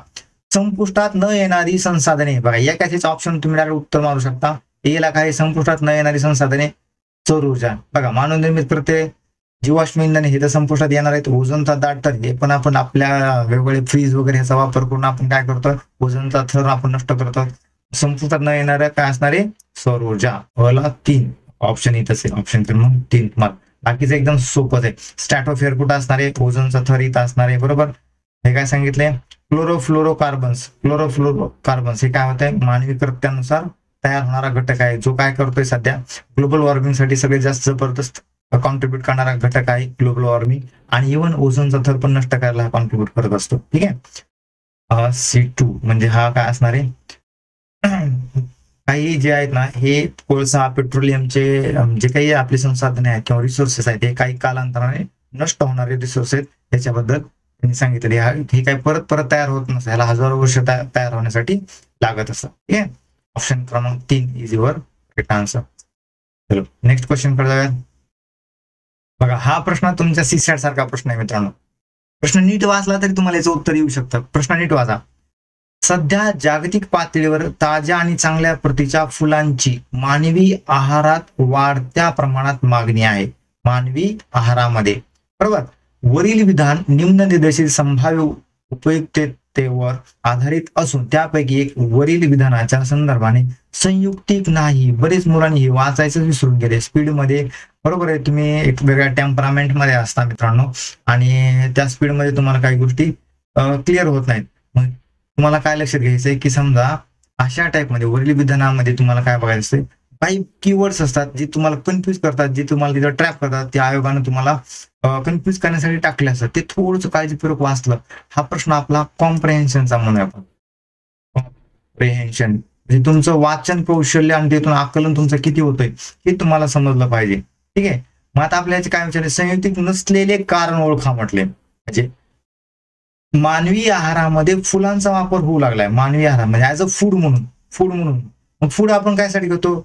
संपुष्टात न येणारी संसाधने. बघा या कॅचेचा ऑप्शन तुम्ही डायरेक्ट उत्तर मारू शकता. एला काय, संपुष्टात न येणारी संसाधने, सौर ऊर्जा. बघा मानव निर्मित प्रत्यय, जीवाश्म इंधन हे तर संपुष्टात येणार आहेत. ओझोनचा दाट थर, हे पण आपण आपल्या वेगवेगळे फ्रीज वगैरे ह्याचा वापर करून आपण काय करतो, ओझोनचा थर आपण नष्ट करतो. संपुष्टात न येणाऱ्या काय असणार आहे, सौर ऊर्जा. 3 ऑप्शन इथं असेल, ऑप्शन क्रमांक 3 तुम्हाला. बाकीचं एकदम सोपंच आहे. स्ट्रॅटोफिअर कुठं असणार आहे, ओझोनचा थर इथं असणार आहे. बरोबर, हे काय सांगितलंय, क्लोरोफ्लोरोकार्बन्स हे काय होत आहे, मानवी कृत्यानुसार तयार होणारा घटक आहे, जो काय करतोय सध्या ग्लोबल वॉर्मिंगसाठी सगळ्यात जास्त जबरदस्त कॉन्ट्रीब्युट करणारा घटक आहे ग्लोबल वॉर्मिंग. आणि इव्हन ओझोनचा थर पण नष्ट करायला कॉन्ट्रीब्युट करत असतो. ठीक आहे, C2 म्हणजे हा काय असणार आहे, काही जे आहेत ना हे कोळसा, पेट्रोलियमचे जे काही आपली संसाधने आहेत किंवा रिसोर्सेस आहेत, हे काही कालांतराने नष्ट होणारे रिसोर्स आहेत. त्याच्याबद्दल त्यांनी सांगितले हे काही परत तयार होत नसतं, ह्याला हजारो वर्ष तयार होण्यासाठी लागत असतं. ठीक आहे, ऑप्शन क्रमांक 3 इज युअर राईट आन्सर. चलो नेक्स्ट क्वेश्चन कडे जाऊयात. बघा हा प्रश्न तुमच्या सीसॅट सारखा प्रश्न आहे मित्रांनो. प्रश्न नीट वाचला तरी तुम्हाला याचं उत्तर येऊ शकतं. प्रश्न नीट वाचा. सध्या जागतिक पातळीवर ताज्या आणि चांगल्या प्रतीच्या फुलांची मानवी आहारात वाढत्या प्रमाणात मागणी आहे. मानवी आहारामध्ये, बरोबर. वरील विधान निम्न निर्देशित संभाव्य उपयुक्ततेवर आधारित असून त्यापैकी एक वरील विधानाच्या संदर्भाने संयुक्तिक नाही. बरेच मुलांनी हे वाचायचं विसरून गेले स्पीडमध्ये. बरोबर आहे, तुम्ही एक वेगळ्या टेम्परामेंट मध्ये असता मित्रांनो आणि त्या स्पीडमध्ये तुम्हाला काही गोष्टी क्लिअर होत नाहीत. मग तुम्हाला काय लक्षात घ्यायचंय की समजा अशा टाईपमध्ये वरील विधानामध्ये तुम्हाला काय बघायचं असते, काही कीवर्ड्स असतात जे तुम्हाला कन्फ्युज करतात, जे तुम्हाला तिथं ट्रॅप करतात. त्या आयोगानं तुम्हाला कन्फ्युज करण्यासाठी टाकले असतात. ते थोडंसं काळजीपूर्वक वाचलं. हा प्रश्न आपला कॉम्प्रेहेन्शनचा म्हणूया आपण. कॉम्प्रेहेन्शन म्हणजे तुमचं वाचन कौशल्य आणि त्यातून आकलन तुमचं किती होतंय हे तुम्हाला समजलं पाहिजे. ठीक आहे, मग आता आपल्याला काय विचारले, संयुक्तिक नसलेले कारण ओळखा म्हटले. म्हणजे मानवी आहारामध्ये फुलांचा वापर होऊ लागलाय. मानवी आहारामध्ये ऍज अ फूड म्हणून. मग फूड आपण कायसाठी करतो,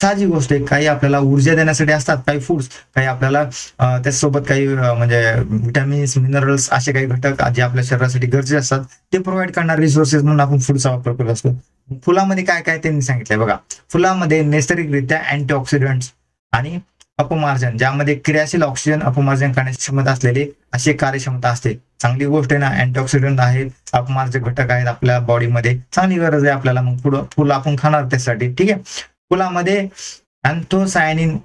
साधी गोष्ट आहे. काही आपल्याला ऊर्जा देण्यासाठी असतात काही फूड्स, काही आपल्याला त्याच्यासोबत काही म्हणजे विटॅमिन्स, मिनरल्स असे काही घटक जे आपल्या शरीरासाठी गरजेचे असतात ते प्रोव्हाइड करणारे रिसोर्सेस म्हणून आपण फूडचा वापर करत असतो. फुलामध्ये काय काय त्यांनी सांगितलंय बघा. फुलामध्ये नैसर्गिकरित्या अँटीऑक्सिडंट्स आणि अपमार्जन, ज्यामध्ये क्रियाशील ऑक्सिजन अपमार्जन करण्याची क्षमता असलेली अशी कार्यक्षमता असते. चांगली गोष्ट आहे ना, अँटीऑक्सिडंट आहेत, अपमार्जक घटक आहेत आपल्या बॉडीमध्ये, चांगली गरज आहे आपल्याला. मग फुल आपण खाणार त्यासाठी. ठीक आहे, फुलामध्ये अँथोसायनिन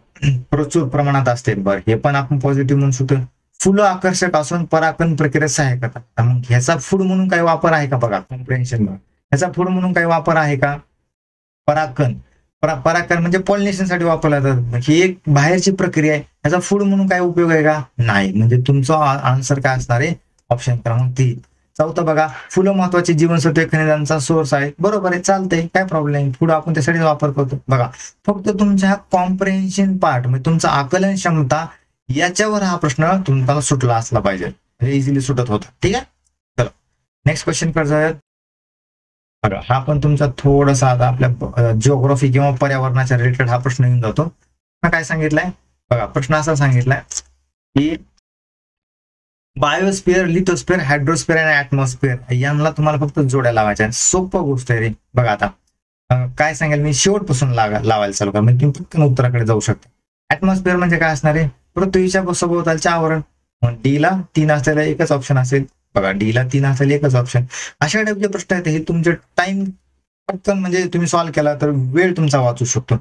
प्रचुर प्रमाणात असते. बरं, हे पण आपण पॉझिटिव्ह म्हणू शकतो. फुलं आकर्षक असून परागण प्रक्रियेत सहाय्य करतात. मग ह्याचा फूड म्हणून काही वापर आहे का बघा, कॉम्प्रेन्शन. ह्याचा फूड म्हणून काही वापर आहे का, परागकण म्हणजे पॉलिनेशन साठी वापरला जातात. ही एक बाहेरची प्रक्रिया आहे, ह्याचा फूड म्हणून काय उपयोग आहे का, नाही. म्हणजे तुमचा आन्सर काय असणार आहे, ऑप्शन क्रमांक 3. चौथा बघा, फुलं महत्वाचे जीवनसत्व खनिजांचा सोर्स आहे. बरोबर आहे, चालतंय, काय प्रॉब्लेम नाही. फूड आपण त्यासाठी वापर करतो. बघा फक्त तुमच्या कॉम्प्रेन्शन पार्ट म्हणजे तुमचा आकलन क्षमता याच्यावर हा प्रश्न तुम्हाला सुटला असला पाहिजे, इझिली सुटत होता. ठीक आहे, चला नेक्स्ट क्वेश्चन कडे जाऊयात. बघा हा पण तुमचा थोडासा आता आपल्या जिओग्राफी किंवा पर्यावरणाच्या रिलेटेड हा प्रश्न येऊन जातो. काय सांगितलंय बघा, प्रश्न असा सांगितलाय की बायोस्फिअर, लिथोस्फिअर, हायड्रोस्फिअर आणि ऍटमॉस्फिअर यांना तुम्हाला फक्त जोड्या लावायच्या. सोपं गोष्ट आहे रे. बघा आता काय सांगेल मी, शेवटपासून लावायला चालू करा म्हणजे तुम्ही पटकन उत्तराकडे जाऊ शकता. ऍटमॉस्फिअर म्हणजे काय असणार आहे, पृथ्वीच्या सभोवतालचे आवरण. मग डी ला 3 असलेला एकच ऑप्शन असेल. बघा डी ला 3 असलेले एकच ऑप्शन. अशा टाईपचे प्रश्न आहेत हे तुमचे टाइम पटकन म्हणजे तुम्ही सॉल्व्ह केला तर वेळ तुमचा वाचू शकतो.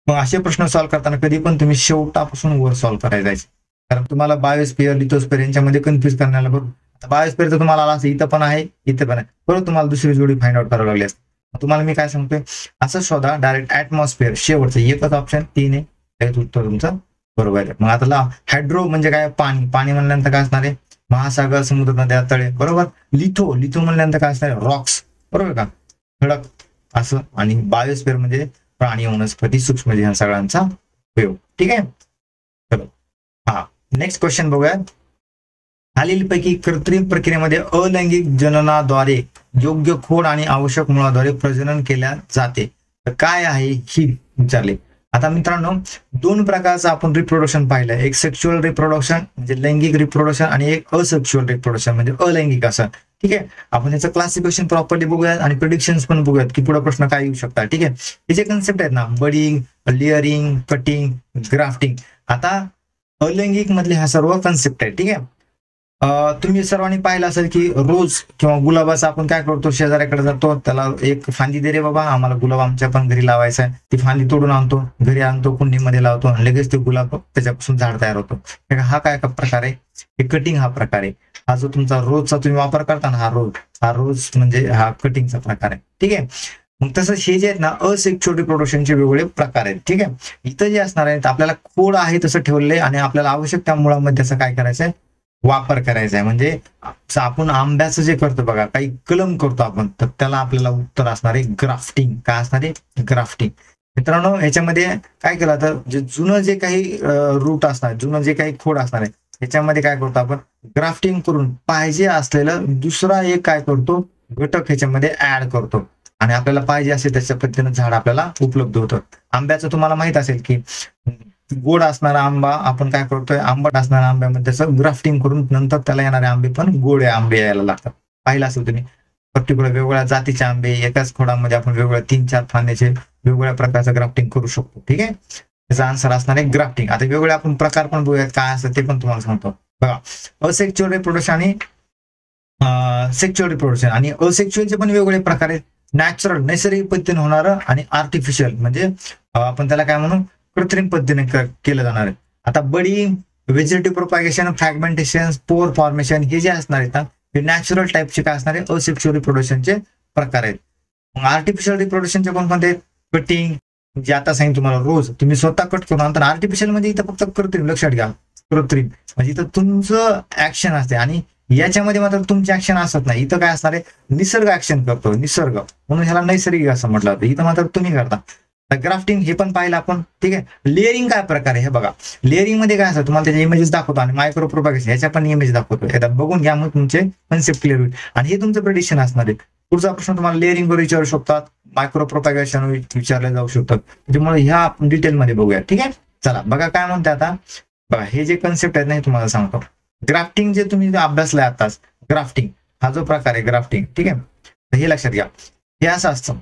मग असे प्रश्न सॉल्व्ह करताना कधी पण तुम्ही शेवटापासून वर सॉल्व्ह करायला जायचे. कारण तुम्हाला बायोस्फिअर, लिथोस्फिअर यांच्यामध्ये कन्फ्युज करण्याला बरोबर. आता बायोस्फिअर तर तुम्हाला आला असं इथं पण आहे, इथं पण आहे, बरोबर तुम्हाला दुसरी जोडी फाइंड आउट करावी लागली असते. तुम्हाला मी काय सांगतोय, असं शोधा डायरेक्ट ऍटमॉस्फिअर शेवटचं एकच ऑप्शन 3 आहे, त्याच उत्तर तुमचं बरोबर आहे. मग आता हायड्रो म्हणजे काय, पाणी. पाणी म्हणल्यानंतर काय असणार आहे, महासागर, समुद्र, नद्या, तळे, बरोबर. लिथो म्हणल्यानंतर काय असणार आहे, रॉक्स, बरोबर का, खडक असं. आणि बायोस्फिअर म्हणजे प्राणी, वनस्पती, सूक्ष्मजीव ह्या सगळ्यांचा उपयोग. ठीक आहे, चलो हा नेक्स्ट क्वेश्चन बघूया. खालीलपैकी कृत्रिम प्रक्रियेमध्ये अलैंगिक जननाद्वारे योग्य खोड आणि आवश्यक मुळाद्वारे प्रजनन केल्या जाते, तर काय आहे ही विचारले. आता मित्रांनो 2 प्रकारचं आपण रिप्रोडक्शन पाहिलं. एक सेक्शुअल रिप्रोडक्शन म्हणजे लैंगिक रिप्रोडक्शन आणि एक असेक्शुअल रिप्रोडक्शन म्हणजे अलैंगिक असं. ठीक आहे, आपण याचं क्लासिफिकेशन प्रॉपरली बघूयात आणि प्रिडिक्शन्स पण बघूयात की पुढे प्रश्न काय येऊ शकतात. ठीक आहे, हे जे कन्सेप्ट आहेत ना, बडिंग, लेअरिंग, कटिंग, ग्राफ्टिंग. आता अलैंगिक मधले हा सर्व कन्सेप्ट आहे. ठीक आहे, तुम्ही सर्वांनी पाहिलं असेल की रोज किंवा गुलाबाचा आपण काय करतो, शेजाऱ्याकडे जातो, त्याला एक फांदी दे रे बाबा, आम्हाला गुलाब आमच्या पण घरी लावायचा आहे. ती फांदी तोडून आणतो, घरी आणतो, कुंडीमध्ये लावतो आणि लगेच ते गुलाब त्याच्यापासून झाड तयार होतो. हा काय प्रकार आहे, हे कटिंग हा प्रकार आहे. हा जो तुमचा रोजचा तुम्ही वापर करता ना, हा रोज म्हणजे हा कटिंगचा प्रकार आहे. ठीक आहे, मग तसंच हे जे आहेत ना असेक्शुअल रिप्रोडक्शनचे वेगवेगळे प्रकार आहेत. ठीक आहे, इथं जे असणार आहे आपल्याला खोड आहे तसं ठेवलंय आणि आपल्याला आवश्यक त्या मुळामध्ये त्याचा काय करायचं आहे, वापर करायचा आहे. म्हणजे आपण आंब्याचं जे करतो बघा, काही कलम करतो आपण, तर त्याला आपल्याला उत्तर असणार आहे ग्राफ्टिंग. काय असणार आहे, ग्राफ्टिंग. मित्रांनो याच्यामध्ये काय केलं तर जे जुनं जे काही रूट असणार, जुनं जे काही खोड असणार आहे ह्याच्यामध्ये काय करतो आपण, ग्राफ्टिंग करून पाहिजे असलेलं दुसरा एक काय करतो, घटक ह्याच्यामध्ये ऍड करतो आणि आपल्याला पाहिजे असेल त्याच्या पद्धतीनं झाड आपल्याला उपलब्ध होतं. आंब्याचं तुम्हाला माहित असेल की गोड असणारा आंबा आपण काय करतोय, आंबट असणाऱ्या आंब्यामध्ये त्याचं ग्राफ्टिंग करून नंतर त्याला येणारे आंबे पण गोड आंबे यायला लागतात. पाहिलं असेल तुम्ही, पर्टिक्युलर वेगवेगळ्या जातीचे आंबे एकाच खोडामध्ये आपण वेगवेगळ्या 3-4 फांद्याचे वेगवेगळ्या प्रकारचं ग्राफ्टिंग करू शकतो. ठीक आहे, त्याचा आन्सर असणार आहे ग्राफ्टिंग. आता वेगवेगळे आपण प्रकार पण बघूयात काय असतं ते पण तुम्हाला सांगतो. बघा, असेक्शुअल रिप्रोडक्शन आणि सेक्शुअल रिप्रोडक्शन आणि असेक्शुअलचे पण वेगवेगळे प्रकार आहेत. नॅचरल नैसर्गिक पद्धतीने होणारं आणि आर्टिफिशियल म्हणजे आपण त्याला काय म्हणू, कृत्रिम पद्धतीने केलं जाणार आहे. आता budding, vegetative propagation, fragmentation, spore formation हे जे असणार आहेत ना, हे नॅचरल टाईपचे काय असणार आहे, असेक्शुअल रिप्रोडक्शनचे प्रकार आहेत. मग आर्टिफिशियल रिप्रोडक्शनचे कोणकोणते आहेत, कटिंग जे आता सांगितलं तुम्हाला, रोज तुम्ही स्वतः कट करून आणता. आर्टिफिशियल म्हणजे इथं फक्त कृत्रिम, लक्षात घ्या, कृत्रिम म्हणजे इथं तुमचं ऍक्शन असते आणि याच्यामध्ये मात्र तुमची ऍक्शन असत नाही. इथं काय असणार आहे, निसर्ग ऍक्शन करतो, निसर्ग, म्हणून ह्याला नैसर्गिक असं म्हटलं जातं. इथं मात्र तुम्ही करता. ग्राफ्टिंग हे पण पाहिलं आपण. ठीक आहे, लेअरिंग काय प्रकार आहे हे बघा. लेअरिंग मध्ये काय असतं, तुम्हाला त्याचे इमेजेस दाखवतो आणि मायक्रो प्रोपागेशन ह्याच्या पण इमेज दाखवतो. एकदा बघून घ्या मग तुमचे कन्सेप्ट क्लिअर होईल आणि हे तुमचं प्रेडिक्शन असणार आहे. पुढचा प्रश्न तुम्हाला लेअरिंग वर विचारू शकतात, मायक्रो प्रोपागेशन विचारले जाऊ शकतात. त्याच्यामुळे ह्या आपण डिटेलमध्ये बघूया. ठीक आहे, चला बघा काय म्हणते. आता बघा हे जे कन्सेप्ट आहेत ना हे तुम्हाला सांगतो. ग्राफ्टिंग जे तुम्ही अभ्यासलाय आताच, ग्राफ्टिंग हा जो प्रकार आहे ग्राफ्टिंग. ठीक आहे, तर हे लक्षात घ्या. हे असं असतं,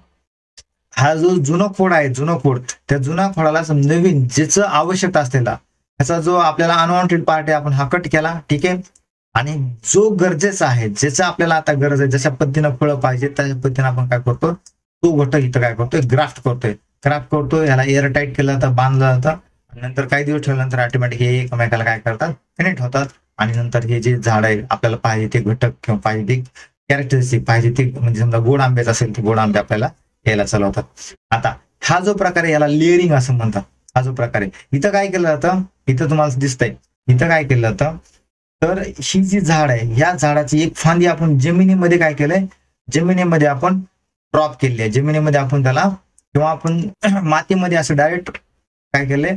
हा जो जुनं खोड आहे, जुनं खोड, त्या जुना खोडाला नवीन ज्याचं आवश्यकता असलेला त्याचा जो आपल्याला अनवॉन्टेड पार्ट आहे आपण हा कट केला. ठीक आहे, आणि जो गरजेचा आहे, ज्याचा आपल्याला आता गरज आहे, जशा पद्धतीनं फळं पाहिजे त्या पद्धतीने आपण काय करतो, तो घटक इथं काय करतोय, ग्राफ्ट करतोय. ह्याला एअर टाईट केलं जातं, बांधलं जातं. नंतर काही दिवस ठेवल्यानंतर ऑटोमॅटिक हे एकमेकाला काय करतात, कनेक्ट होतात आणि नंतर हे जे झाड आहे आपल्याला पाहिजे ते घटक किंवा पाहिजे ते कॅरेक्टरिस्टिक पाहिजे ते, म्हणजे समजा गोड आंब्याचं असेल तर गोड आंबे आपल्याला यायला चालू होतात. आता हा जो प्रकार आहे याला लेअरिंग असं म्हणतात. हा जो प्रकार आहे इथं काय केलं जातं, इथं तुम्हाला दिसतंय, इथं काय केलं जातं, तर ही जी झाड आहे ह्या झाडाची एक फांदी आपण जमिनीमध्ये काय केलंय, जमिनीमध्ये आपण ड्रॉप केली आहे. जमिनीमध्ये आपण त्याला किंवा आपण मातीमध्ये असं डायरेक्ट काय केलंय,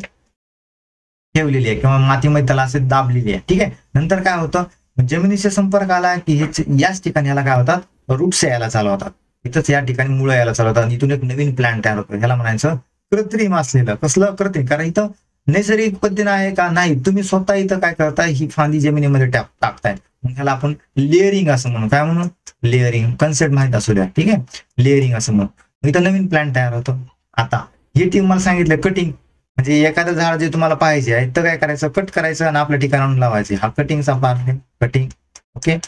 ठेवलेली आहे किंवा मातीमध्ये त्याला असे दाबलेली आहे. ठीक आहे, नंतर काय होतं, जमिनीच्या संपर्क आला की याच ठिकाणी ह्याला काय होतात, रूट्स यायला चालू होतात. इथंच या ठिकाणी मुळं यायला चालू होतात. इथून एक नवीन प्लांट तयार होतो. ह्याला म्हणायचं कृत्रिम असलेलं. कसलं कृत्रिम, कारण इथं नैसर्गिक पद्धतीने आहे का नाही, तुम्ही स्वतः इथं काय करताय, ही फांदी जमिनीमध्ये टाकताय. मग ह्याला आपण लेअरिंग असं म्हणू. काय म्हणू? लेअरिंग. कन्सेप्ट माहित असू द्या, ठीक आहे, लेअरिंग असं म्हणू. इथं नवीन प्लांट तयार होतो. आता हे टीम मला सांगितलं कटिंग, म्हणजे एखादं झाड जे तुम्हाला पाहिजे आहे तर काय करायचं, कट करायचं आणि आपल्या ठिकाणाहून लावायचे. हा कटिंगचा पार्ट आहे, कटिंग. ओके.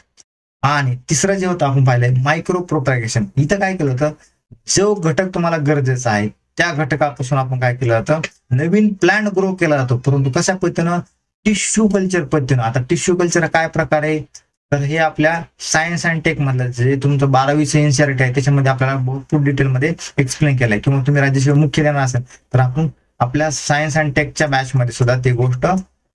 आणि तिसरं जे होतं आपण पाहिलंय मायक्रो प्रोपॅगेशन. इथं काय केलं होतं, जो घटक तुम्हाला गरजेचा आहे त्या घटकापासून आपण काय केलं जातं, नवीन प्लांट ग्रो केला जातो. परंतु कशा पद्धतीनं, टिश्यू कल्चर पद्धतीनं. आता टिश्यू कल्चर काय प्रकार आहे, तर हे आपल्या सायन्स अँड टेक मधलं जे तुमचं 12वी एनसीईआरटी आहे त्याच्यामध्ये आपल्याला भरपूर डिटेलमध्ये एक्सप्लेन केलंय. किंवा तुम्ही राज्यसेवा मुख्य देणार असेल तर आपण आपल्या सायन्स अँड टेकच्या बॅच मध्ये सुद्धा ते गोष्ट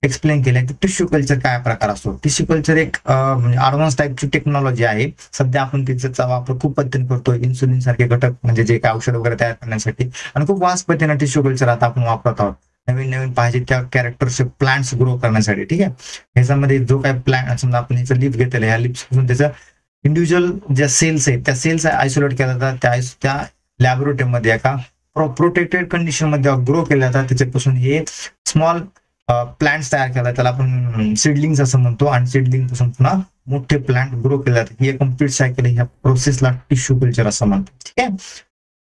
एक्सप्लेन केलंय की टिश्यू कल्चर काय प्रकार असतो. टिश्यू कल्चर एक म्हणजे ऍडव्हान्स टाईपची टेक्नॉलॉजी आहे. सध्या आपण तिचा वापर खूप पद्धतीने करतोय, इन्सुलिन सारखे घटक म्हणजे जे काय औषध वगैरे तयार करण्यासाठी. आणि खूप वास्ट पद्धतीने टिश्यू कल्चर आता आपण वापरत आहोत, नवीन नवीन पाहिजे त्या कॅरेक्टरचे प्लांट्स ग्रो करण्यासाठी. ठीक आहे. ह्याच्यामध्ये जो काय प्लांट समजा आपण ह्याचं लिप घेतलेलं, ह्या लिप्स पासून त्याचं इंडिव्हिज्युअल ज्या सेल्स आहेत त्या सेल्स आयसोलेट केल्या जातात, त्या लॅबोरेटरीमध्ये एका प्रोटेक्टेड कंडिशन मध्ये ग्रो केल्या जातात. त्याच्यापासून हे स्मॉल प्लांट्स तयार केला, त्याला आपण सीडलिंग्स असं म्हणतो. आणि सीडलिंग पासून पुन्हा मोठे प्लांट ग्रो केले जातात. ही एक कम्प्लीट सायकल ह्या प्रोसेसला टिश्यू कल्चर असं म्हणतो. ठीक आहे.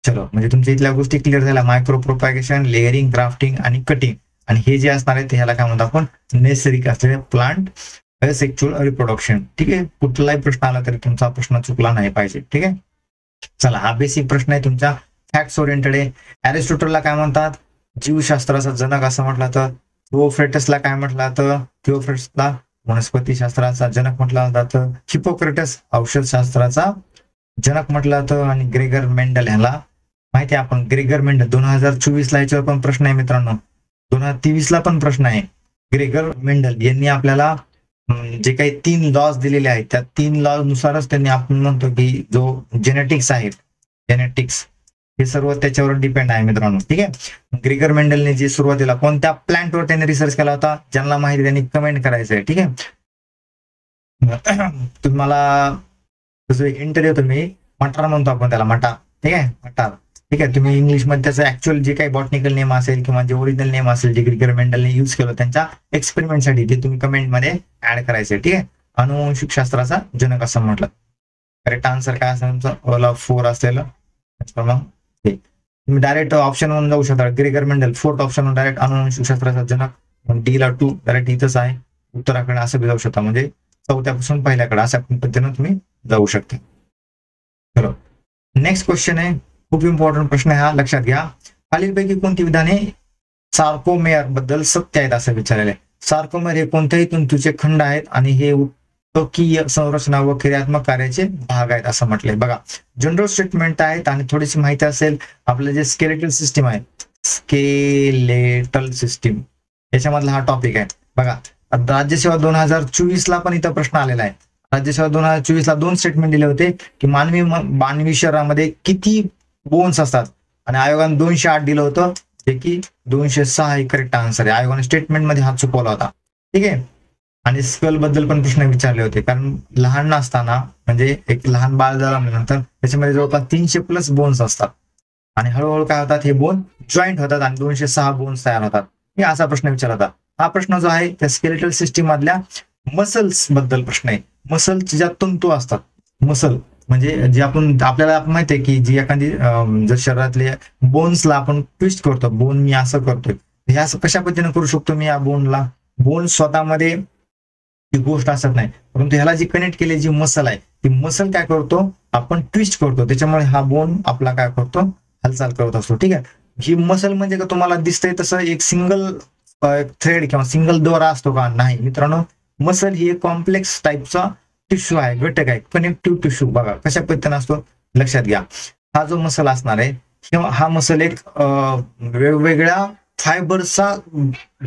चलो, म्हणजे तुमच्या इथल्या गोष्टी क्लिअर झाल्या. मायक्रो प्रोपॅगेशन, लेअरिंग, ग्राफ्टिंग आणि कटिंग. आणि हे जे असणार आहे ते ह्याला काय म्हणतो आपण, नैसर्गिक असलेले प्लांट सेक्च्युअल रिप्रोडक्शन. ठीक आहे. कुठलाही प्रश्न आला तरी तुमचा प्रश्न चुकला नाही पाहिजे. ठीक आहे. चला, हा बेसिक प्रश्न आहे तुमचा, फॅक्ट्स ओरिएंटेड आहे. अरिस्टॉटलला काय म्हणतात, जीवशास्त्राचा जनक असं म्हटलं तर. थिओफ्रेटसला काय म्हटलं जातं, थिओफ्रेटसला वनस्पती शास्त्राचा जनक म्हटलं जातं. हिपोक्रेटस औषधशास्त्राचा जनक म्हटलं जातं. आणि ग्रेगर मेंडल, ह्याला माहिती आहे आपण, ग्रेगर मेंडल 2024 ला याच्यावर पण प्रश्न आहे मित्रांनो, 2023 ला पण प्रश्न आहे. ग्रेगर मेंडल यांनी आपल्याला जे काही 3 लॉज दिलेले आहेत त्या 3 लॉज नुसारच त्यांनी आपण म्हणतो की जो जेनेटिक्स आहे, जेनेटिक्स हे सर्व त्याच्यावर डिपेंड आहे मित्रांनो. ठीक आहे. ग्रेगर मेंडलने जे सुरुवातीला कोणत्या प्लांटवर त्यांनी रिसर्च केला होता, ज्यांना माहिती त्यांनी कमेंट करायचं आहे. ठीक आहे. तुम्हाला तसं एक इंटरव्ह्यू होतो मी, मटार म्हणतो आपण त्याला, मटार. ठीक आहे, मटार. ठीक आहे. तुम्ही इंग्लिशमध्ये त्याचं ऍक्च्युअल जे काही बॉटनिकल नेम असेल किंवा जे ओरिजिनल नेम असेल जे ग्रेगर मेंडलने युज केलं त्यांच्या एक्सपेरिमेंटसाठी ते तुम्ही कमेंटमध्ये ऍड करायचे. ठीक आहे. अनुवंशिक शास्त्राचा जनक असं म्हटलं. करेक्ट आन्सर काय असेल तुमचं, ऑल ऑफ 4 असेल. तुम्ही डायरेक्ट ऑप्शन 1 जाऊ शकता, Gregor Mendel. 4th option direct अनुवंशिक शास्त्राचा जनक. डी ला 2 डायरेक्ट इथंच आहे, उत्तराकडे असं बी जाऊ शकता, म्हणजे 4थ्यापासून पहिल्याकडे अशा पद्धतीनं तुम्ही जाऊ शकता. चलो, नेक्स्ट क्वेश्चन आहे, खूप इम्पॉर्टंट प्रश्न आहे हा, लक्षात घ्या. खालीलपैकी कोणती विधाने सार्कोमेअर बद्दल सत्य आहेत असं विचारलेलं आहे. सार्कोमेअर हे कोणत्याही तंतूचे खंड आहेत आणि हे उत्तकीय संरचना व क्रियात्मक कार्याचे भाग आहेत असं म्हटलंय. बघा, जनरल स्टेटमेंट आहेत आणि थोडीशी माहिती असेल. आपलं जे स्केलेटल सिस्टीम आहे, स्केलेटल सिस्टीम, याच्यामधला हा टॉपिक आहे. बघा, राज्यसेवा 2024 ला पण इथं प्रश्न आलेला आहे. राज्यसेवा 2024 ला 2 स्टेटमेंट दिले होते की मानवी शरीरामध्ये किती बोन्स असतात, आणि आयोगाने 208 दिलं होतं, जे की 206 हे करेक्ट आन्सर आहे. आयोगाने स्टेटमेंट मध्ये हा चुकवला होता. ठीक आहे. आणि स्कल बद्दल पण प्रश्न विचारले होते, कारण लहान असताना म्हणजे एक लहान बाळ झाल्यानंतर त्याच्यामध्ये जवळपास 300+ बोन्स असतात आणि हळूहळू काय होतात, हे बोन जॉईंट होतात आणि 206 बोन्स तयार होतात. हे असा प्रश्न विचारला होता. हा प्रश्न जो आहे त्या स्केलेटल सिस्टीम मधल्या मसल्स बद्दल प्रश्न आहे. मसल्स ज्या तंतू असतात, मसल म्हणजे जे आपल्याला माहिती आहे की जी एखादी जर शरीरातले बोन्सला आपण ट्विस्ट करतो, बोन मी असं करतोय, हे असं कशा पद्धतीने करू शकतो मी या बोनला. बोन स्वतःमध्ये ती गोष्ट असत नाही, परंतु ह्याला जी कनेक्ट केली जी मसल आहे ती मसल काय करतो, आपण ट्विस्ट करतो, त्याच्यामुळे हा बोन आपला काय करतो, हालचाल करत असतो. ठीक आहे. ही मसल म्हणजे का तुम्हाला दिसतंय तसं एक सिंगल थ्रेड किंवा सिंगल दोरा असतो का, नाही मित्रांनो. मसल ही एक कॉम्प्लेक्स टाईपचा टिश्यू आहे, घटक आहे, कनेक्टिव्ह टिश्यू. बघा कशा पद्धतीने असतो, लक्षात घ्या. हा जो मसल असणार आहे हा मसल एक वेगवेगळ्या फायबरचा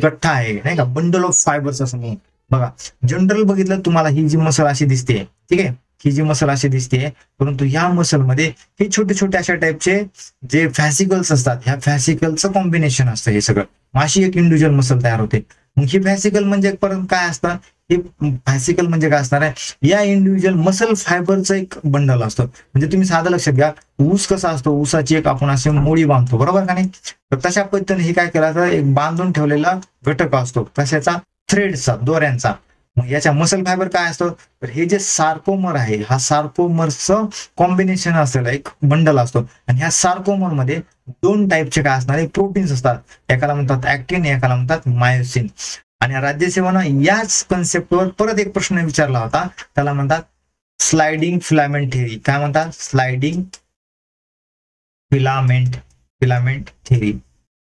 गठ्ठा आहे, नाही का, बंडल ऑफ फायबर्स असं म्हणून. बघा, जनरल बघितलं तुम्हाला ही जी मसल अशी दिसते, ठीक आहे, ही जी मसल अशी दिसते, परंतु ह्या मसलमध्ये हे छोटे छोटे अशा टाईपचे जे फॅसिकल्स असतात, ह्या फॅसिकलचं कॉम्बिनेशन असतं हे सगळं. अशी एक इंडिव्हिज्युअल मसल तयार होते. मग ही व्हॅसिकल म्हणजे परत काय असतं, हे व्हॅसिकल म्हणजे काय असणार आहे, या इंडिव्हिज्युअल मसल फायबरचं एक बंडल असतं. म्हणजे तुम्ही साधं लक्षात घ्या, ऊस कसा असतो, ऊसाची एक आपण असे मोळी बांधतो, बरोबर का नाही, तर तशा पद्धतीने हे काय केलं तर एक बांधून ठेवलेला घटक असतो, कशाचा, थ्रेडचा, दोऱ्यांचा. मग याच्या मसल फायबर काय असतं, तर हे जे सार्कोमर आहे, हा सार्कोमरचं कॉम्बिनेशन असलेला एक बंडल असतो. आणि ह्या सार्कोमर मध्ये दोन टाईपचे काय असणारे प्रोटीन्स असतात, एकाला म्हणतात ऍक्टिन, एकाला म्हणतात मायोसिन. आणि राज्यसेवेनं याच कन्सेप्टवर परत एक प्रश्न विचारला होता, त्याला म्हणतात स्लाइडिंग फिलामेंट थेरी. काय म्हणतात, स्लाइडिंग फिलामेंट थेरी.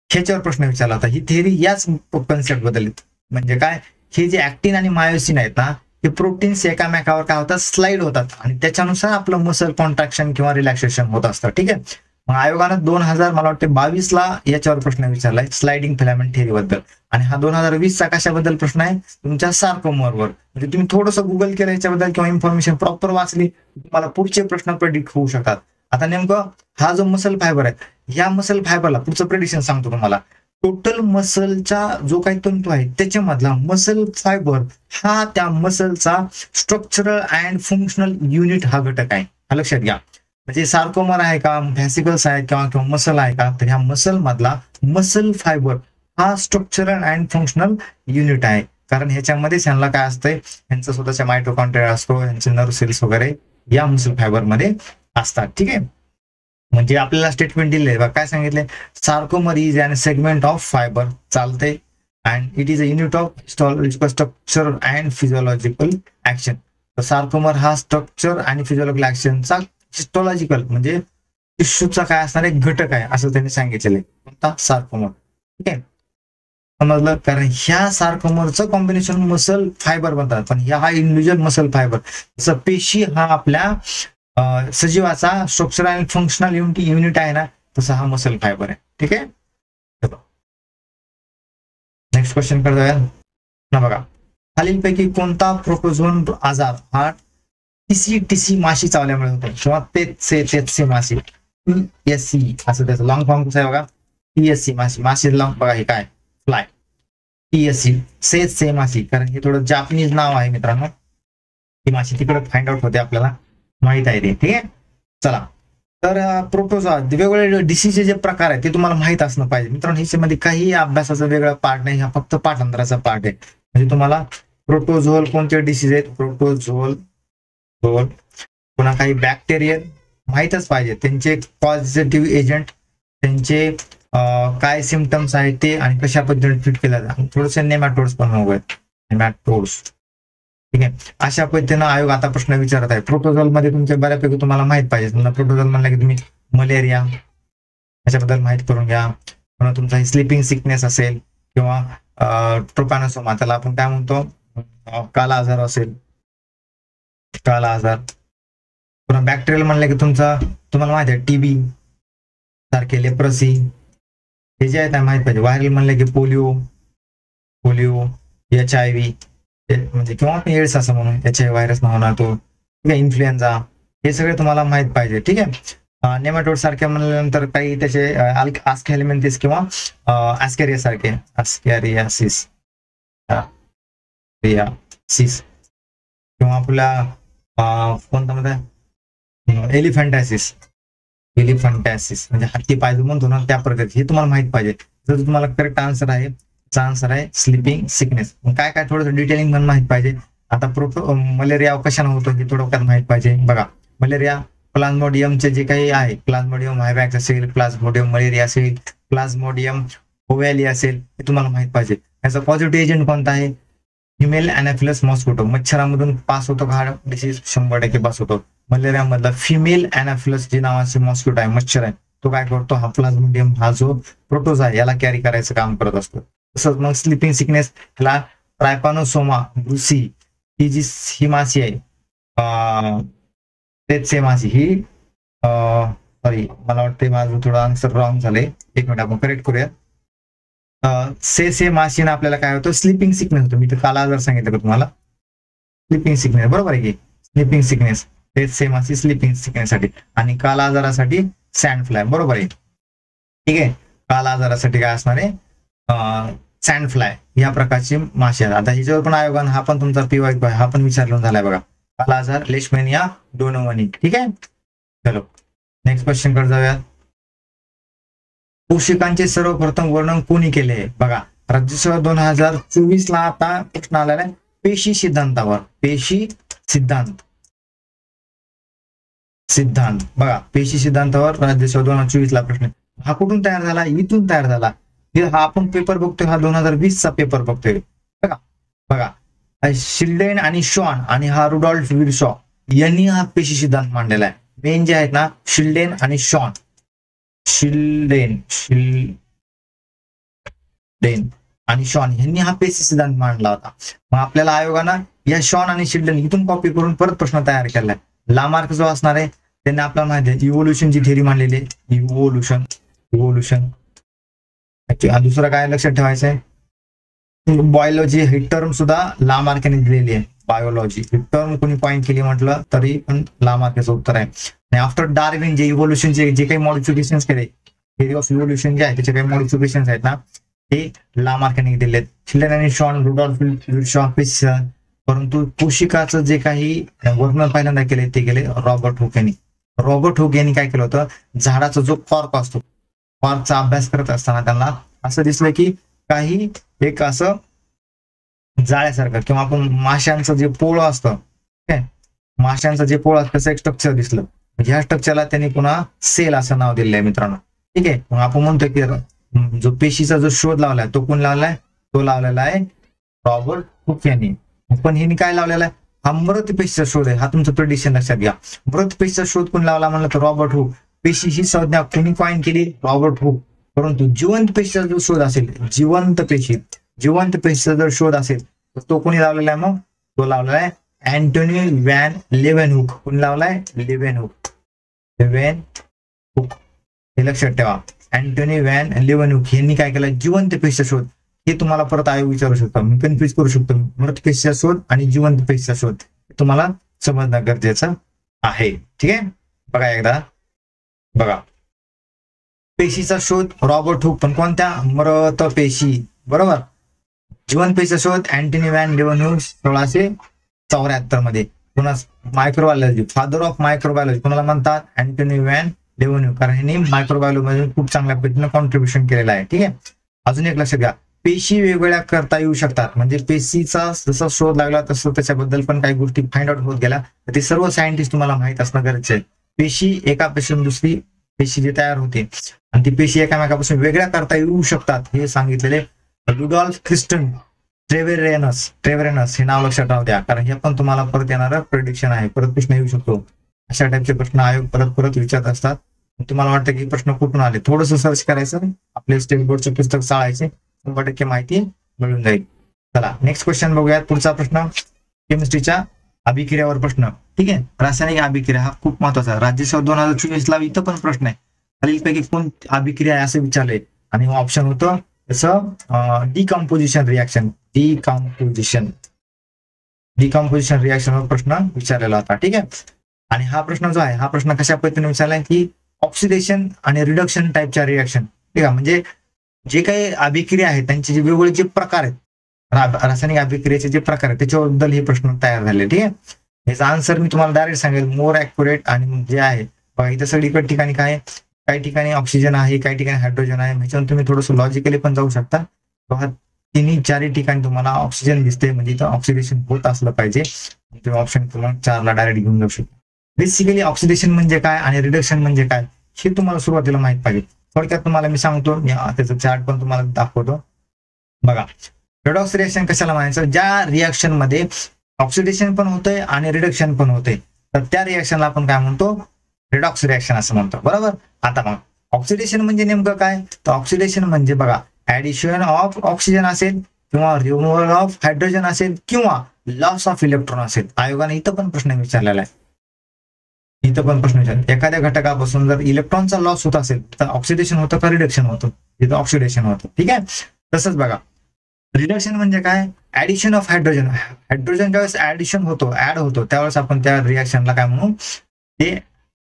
ह्याच्यावर प्रश्न विचारला होता. ही थेरी याच कन्सेप्ट बद्दल, म्हणजे काय, हे जे ऍक्टिन आणि मायोसिन आहेत ना, हे प्रोटीन्स एकामेकावर काय होतात, स्लाइड होतात आणि त्याच्यानुसार आपलं मसल कॉन्ट्रॅक्शन किंवा रिलॅक्सेशन होत असतं. ठीक आहे. मग आयोगानं 2000 मला वाटते 22ला याच्यावर प्रश्न विचारलाय स्लाइडिंग फिलामेंट थेरी बद्दल. आणि हा 2020चा कशाबद्दल प्रश्न आहे, तुमच्या सार्कोमरवर. म्हणजे तुम्ही थोडंसं गुगल केलं याच्याबद्दल किंवा इन्फॉर्मेशन प्रॉपर वाचली, तुम्हाला पुढचे प्रश्न प्रेडिक्ट होऊ शकतात. आता नेमकं हा जो मसल फायबर आहे, ह्या मसल फायबरला पुढचं प्रेडिक्शन सांगतो तुम्हाला. टोटल मसलचा जो काही तंतू आहे त्याच्यामधला मसल फायबर हा त्या मसलचा स्ट्रक्चरल अँड फंक्शनल युनिट हा घटक आहे. हा लक्षात घ्या. म्हणजे सार्कोमर आहे का, व्हॅसिकल्स आहेत किंवा मसल आहे का, तर ह्या मसल मधला मसल फायबर हा स्ट्रक्चरल अँड फंक्शनल युनिट आहे. कारण ह्याच्यामध्ये ह्यांना काय असतंय, ह्यांचं स्वतःच्या मायटोकॉन्ड्रिया असतो, ह्यांचे नर्व सेल्स वगैरे या मसल फायबर मध्ये असतात. ठीक आहे. म्हणजे आपल्याला स्टेटमेंट दिले बघा, काय सांगितले, sarcomere is an segment of fibre, चालते, and it is a unit of histological structure and physiological action. तर सार्कोमर हा स्ट्रक्चर आणि फिजिओलॉजिकल ऍक्शनचा हिस्टॉलॉजिकल म्हणजे टिश्यूचा काय असणार एक घटक आहे, असं त्यांनी सांगितलेलं आहे. कोणता, सार्कोमर. ठीक आहे, समजलं. कारण ह्या सार्कोमरचं कॉम्बिनेशन मसल फायबर बनतात, पण हा इंडिव्हिज्युअल मसल फायबर, जसं पेशी हा आपल्या सजीवाचा स्ट्रक्चर अँड फंक्शनल युनिट आहे ना, तसा हा मसल फायबर आहे. ठीक आहे. नेक्स्ट क्वेश्चन करतोय ना बघा, खालीलपैकी कोणता प्रोटोझोन आजार हा टीसी माशी चावल्यामुळे होतो, किंवा तेच माशी, TSC असं त्याचं लॉंग फॉर्म कसं आहे बघा, TSC माशी लॉंग बघा, हे काय, फ्लाय, TSC से माशी. कारण हे थोडं जापनीज नाव आहे मित्रांनो, ही माशी तिकडे फाइंड आउट होते, आपल्याला माहित आहे ते. ठीक आहे. चला, तर प्रोटोझोआ वेगवेगळे डिसीजचे जे प्रकार आहेत ते तुम्हाला माहित असणं पाहिजे मित्रांनो. ह्याच्यामध्ये काही अभ्यासाचा वेगळा पार्ट नाही, हा फक्त पाठांतराचा पार्ट आहे. म्हणजे तुम्हाला प्रोटोझोल कोणते डिसीज आहेत, प्रोटोझोल पुन्हा काही बॅक्टेरियल माहीतच पाहिजे, त्यांचे पॉझिटिव्ह एजंट, त्यांचे काय सिम्पटम्स आहेत ते, आणि कशा पद्धतीने ट्रीट केला जातात. थोडेसे नेमॅटोड्स पण होत, नेमॅटोड्स. ठीक आहे. अशा पद्धतीनं आयोग आता प्रश्न विचारत आहे. प्रोटोझोल मध्ये तुमच्या बऱ्यापैकी तुम्हाला माहित पाहिजे. तुम्हाला प्रोटोझोल म्हणलं की तुम्ही मलेरिया याच्याबद्दल माहित करून घ्या. पुन्हा तुमचा स्लीपिंग सिकनेस असेल, किंवा ट्रोपॅनोसोमा, त्याला आपण काय म्हणतो, काला आजार असेल, काला आजार. पुन्हा बॅक्टेरियल म्हणलं की तुम्हाला माहिती आहे TB सारखे, लेप्रसी, हे जे आहेत माहित पाहिजे. व्हायरल म्हणलं की पोलिओ, HIV म्हणजे, किंवा आपण एड्स असं म्हणून, HIV व्हायरस होणार तो. ठीक आहे. इन्फ्लुएन्झा, हे सगळे तुम्हाला माहित पाहिजे. ठीक आहे. नेमॅटोड सारखे म्हणल्यानंतर काही त्याचे आस्कॅलिमेंथिस किंवा ऍस्कॅरिया सारखे, ऍस्कॅरियासिस, किंवा आपल्या कोणता म्हणतात एलिफंटॅसिस म्हणजे हत्ती पायजू म्हणतो ना, त्या प्रकारचे. हे तुम्हाला माहित पाहिजे. जर तुम्हाला करेक्ट आन्सर आहे, आन्सर आहे स्लीपिंग सिकनेस. काय काय थोडंसं डिटेलिंग पण माहित पाहिजे. आता मलेरिया कशाने होतो हे थोडक्यात माहित पाहिजे. बघा, मलेरिया प्लाझ्मोडियमचे जे काही आहे, प्लाझ्मोडियम व्हायवॅक्स असेल, प्लाझ्मोडियम मलेरिया असेल, प्लाझ्मोडियम ओव्हॅली असेल, हे तुम्हाला माहित पाहिजे. याचा पॉझिटिव्ह एजंट कोणता आहे, फिमेल अॅनाफिलस मॉस्किटो. मच्छरामधून पास होतो हा डिसीज, 100% पास होतो. मलेरिया मधला फिमेल अॅनाफिलस जे नावाचे मॉस्किटो आहे, मच्छर आहे, तो काय करतो, हा प्लाझ्मोडियम हा जो प्रोटोझोआ आहे याला कॅरी करायचं काम करत असतो. तसंच मग स्लीपिंग सिकनेस, ह्याला ट्रायपॅनोसोमा ब्रुसी ही जी ही माशी आहे, तेच माशी ही, सॉरी मला वाटतं माझं थोडं आन्सर रॉंग झालंय, एक मिनिट आपण करेक्ट करूया. से माशीनं आपल्याला काय होतं, स्लीपिंग सिकनेस होतो. मी तर काला आजार सांगितलं का तुम्हाला, स्लीपिंग सिकनेस, बरोबर आहे की, स्लीपिंग सिकनेस, तेच सेम माशी स्लीपिंग सिकनेस साठी, आणि काला आजारासाठी सँड फ्लाय, बरोबर आहे. ठीक आहे. काला आजारासाठी काय असणार आहे, सँडफ्लाय या प्रकारचे मासे आहेत. आता ह्याच्यावर पण आयोगानं हा पण तुमचा PY हा पण विचारला झालाय बघा. कालाजार, लेशमेनिया, डोनोवनी. ठीक आहे. चलो नेक्स्ट क्वेश्चन कडे जाऊया. पोषकांचे सर्वप्रथम वर्णन कोणी केले बघा. राज्यसेवा 2024 ला आता प्रश्न आलेला आहे पेशी सिद्धांतावर. पेशी सिद्धांत बघा. पेशी सिद्धांतावर राज्यसेवा 2024 ला प्रश्न. हा कुठून तयार झाला? इथून तयार झाला. हा आपण पेपर बघतोय हा 2020 चा पेपर बघतोय बघा. बघा शिल्डेन आणि शॉन आणि हा रुडॉल्फ विर्शॉ यांनी हा पेशी सिद्धांत मांडलेला आहे. मेन जे आहेत ना शिल्डेन आणि शॉन. शिल्डेन आणि शॉन यांनी हा पेशी सिद्धांत मांडला होता. मग आपल्याला आयोगानं या शॉन आणि शिल्डेन इथून कॉपी करून परत प्रश्न तयार केलाय. लामार्क जो असणार आहे त्यांनी आपल्याला माहिती आहे इव्होल्युशनची थिअरी मांडलेली आहे. इव्होल्युशन दुसरं काय लक्षात ठेवायचं आहे बायोलॉजी ही टर्म सुद्धा लामार्कने दिलेली आहे. बायोलॉजी ही टर्म कोणी पॉईंट केली म्हटलं तरी पण लामार्कचं उत्तर आहे. आणि आफ्टर डार्विन जे इव्होल्युशनचे जे काही मॉडिफिकेशन केले थिअरी ऑफ इव्होल्युशन जे आहे त्याचे काही मॉडिफिकेशन आहेत ना ते लामार्कने दिले आहेत. शिल्डेन आणि शॉन, रुडॉल्फ विर्शॉ, परंतु पोषकाचं जे काही वर्णन पहिल्यांदा केले ते केले रॉबर्ट हुक यांनी. रॉबर्ट हुक यांनी काय केलं होतं झाडाचा जो कॉर्क असतो कॉर्कचा अभ्यास करत असताना त्यांना असं दिसलं की काही एक असं जाळ्यासारखं किंवा आपण माशांचं जे पोळं असतं माशांचं जे पोळं असतं त्याचं एक स्ट्रक्चर दिसलं. ह्या स्ट्रक्चरला त्यांनी पुन्हा सेल असं नाव दिलेलं आहे मित्रांनो. ठीक आहे. मग आपण म्हणतोय की जो पेशीचा जो शोध लावलाय तो कोण लावलाय? तो लावलेला आहे रॉबर्ट हुक यांनी. पण हिने काय लावलेला आहे हा मृत पेशीचा शोध आहे. हा तुमचं प्रेडिक्शन लक्षात घ्या. मृत पेशीचा शोध कोण लावला म्हणलं तर रॉबर्ट हुक. पेशी ही संज्ञा कोणी कॉइन केली? Robert Hooke. परंतु जिवंत पेशीचा जो शोध असेल जिवंत पेशीचा जर शोध असेल तर तो कोणी लावलेला आहे? मग तो लावलेला आहे अँटोनी व्हॅन लेव्हनहुक. कोणी लावलाय? लेव्हनहुक. हे लक्षात ठेवा. अँटोनी व्हॅन लेव्हनहुक यांनी काय केलं जिवंत पेशीचा शोध. हे तुम्हाला परत आयोग विचारू शकतो. मी कन्फ्युज करू शकतो मृत पेशीचा शोध आणि जिवंत पेशीचा शोध तुम्हाला समजणं गरजेचं आहे. ठीक आहे. बघा एकदा बघा पेशीचा शोध रॉबर्ट हुक पण कोणत्या? मृत पेशी. बरोबर. जिवंत पेशीचा शोध अँटोनी व्हॅन लेव्हनहुक 1674 मध्ये. पुन्हा मायक्रोबायोलॉजी फादर ऑफ मायक्रोबायोलॉजी कोणाला म्हणतात? Antonie van Leeuwenhoek. कारण यांनी मायक्रोबायोलॉजी मध्ये खूप चांगल्या पद्धतीने कॉन्ट्रीब्युशन केलेलं आहे. ठीक आहे. अजून एक लक्षात घ्या पेशी वेगवेगळ्या करता येऊ शकतात. म्हणजे पेशीचा जसा शोध लागला तसं त्याच्याबद्दल पण काही गोष्टी फाइंड आउट होत गेल्या. ते सर्व सायंटिस्ट तुम्हाला माहित असणं गरजेचं आहे. पेशी एकापासून दुसरी पेशी जी तयार होते आणि ती पेशी एकामेकापासून वेगळ्या करता येऊ शकतात हे सांगितलेले रुडॉल्फ क्रिस्टन ट्रेव्हेरेनस हे नाव लक्षात राहू द्या. कारण हे पण तुम्हाला परत येणारं प्रेडिक्शन आहे. परत प्रश्न येऊ शकतो. अशा टाईपचे प्रश्न आयोग परत विचारत असतात. तुम्हाला वाटतं की प्रश्न कुठून आले थोडंसं सर्च करायचं आपले स्टेट बोर्डचे पुस्तक चाळायचे 100% माहिती मिळून जाईल. चला नेक्स्ट क्वेश्चन बघूयात. पुढचा प्रश्न केमिस्ट्रीच्या अभिक्रियावर प्रश्न. ठीक आहे. रासायनिक अभिक्रिया हा खूप महत्वाचा आहे. राज्यसेवा 2024 ला इथं पण प्रश्न आहे खालीलपैकी कोण अभिक्रिया आहे असं विचारलंय आणि ऑप्शन होतं त्याचं डिकम्पोजिशन रिॲक्शन. डिकम्पोजिशन रिॲक्शनवर प्रश्न विचारलेला होता. ठीक आहे. आणि हा प्रश्न जो आहे हा प्रश्न कशा पद्धतीने विचारलाय की ऑक्सिडेशन आणि रिडक्शन टाईपच्या रिॲक्शन. ठीक आहे. म्हणजे जे काही अभिक्रिया आहेत त्यांचे जे वेगवेगळे जे प्रकार आहेत रासायनिक अभिक्रियेचे जे प्रकार आहेत त्याच्याबद्दल हे प्रश्न तयार झाले. ठीक आहे. याचा आन्सर मी तुम्हाला डायरेक्ट सांगेल मोर ऍक्युरेट आणि जे आहे बघा इथं सगळीकडे ठिकाणी काय काही ठिकाणी ऑक्सिजन आहे काही ठिकाणी हायड्रोजन आहे. ह्याच्यावर तुम्ही थोडंसं लॉजिकली पण जाऊ शकता. बघा तिन्ही चारही ठिकाणी तुम्हाला ऑक्सिजन दिसते म्हणजे इथं ऑक्सिडेशन होत असलं पाहिजे. तुम्ही ऑप्शन क्रमांक 4 ला डायरेक्ट घेऊन जाऊ शकता. बेसिकली ऑक्सिडेशन म्हणजे काय आणि रिडक्शन म्हणजे काय हे तुम्हाला सुरुवातीला माहित पाहिजे. थोडक्यात तुम्हाला मी सांगतो त्याचं चार्ट पण तुम्हाला दाखवतो. बघा रेडॉक्स रिएक्शन कशाला म्हणायचं ज्या रिएक्शन मध्ये ऑक्सिडेशन पण होतंय आणि रिडक्शन पण होते तर त्या रिएक्शनला आपण काय म्हणतो रेडॉक्स रिएक्शन असं म्हणतो. बरोबर. आता मग ऑक्सिडेशन म्हणजे नेमकं काय तर ऑक्सिडेशन म्हणजे बघा ऍडिशन ऑफ ऑक्सिजन असेल किंवा रिमूव्हल ऑफ हायड्रोजन असेल किंवा लॉस ऑफ इलेक्ट्रॉन असेल. आयोगाने इथं पण प्रश्न विचारलेला आहे. एखाद्या घटकापासून जर इलेक्ट्रॉनचा लॉस होत असेल तर ऑक्सिडेशन होतं का रिडक्शन होतं? इथं ऑक्सिडेशन होतं. ठीक आहे. तसंच बघा रिडक्शन म्हणजे काय ऍडिशन ऑफ हायड्रोजन. हायड्रोजन ज्यावेळेस ऍडिशन होतो ऍड होतो त्यावेळेस आपण त्या रिएक्शनला काय म्हणू ते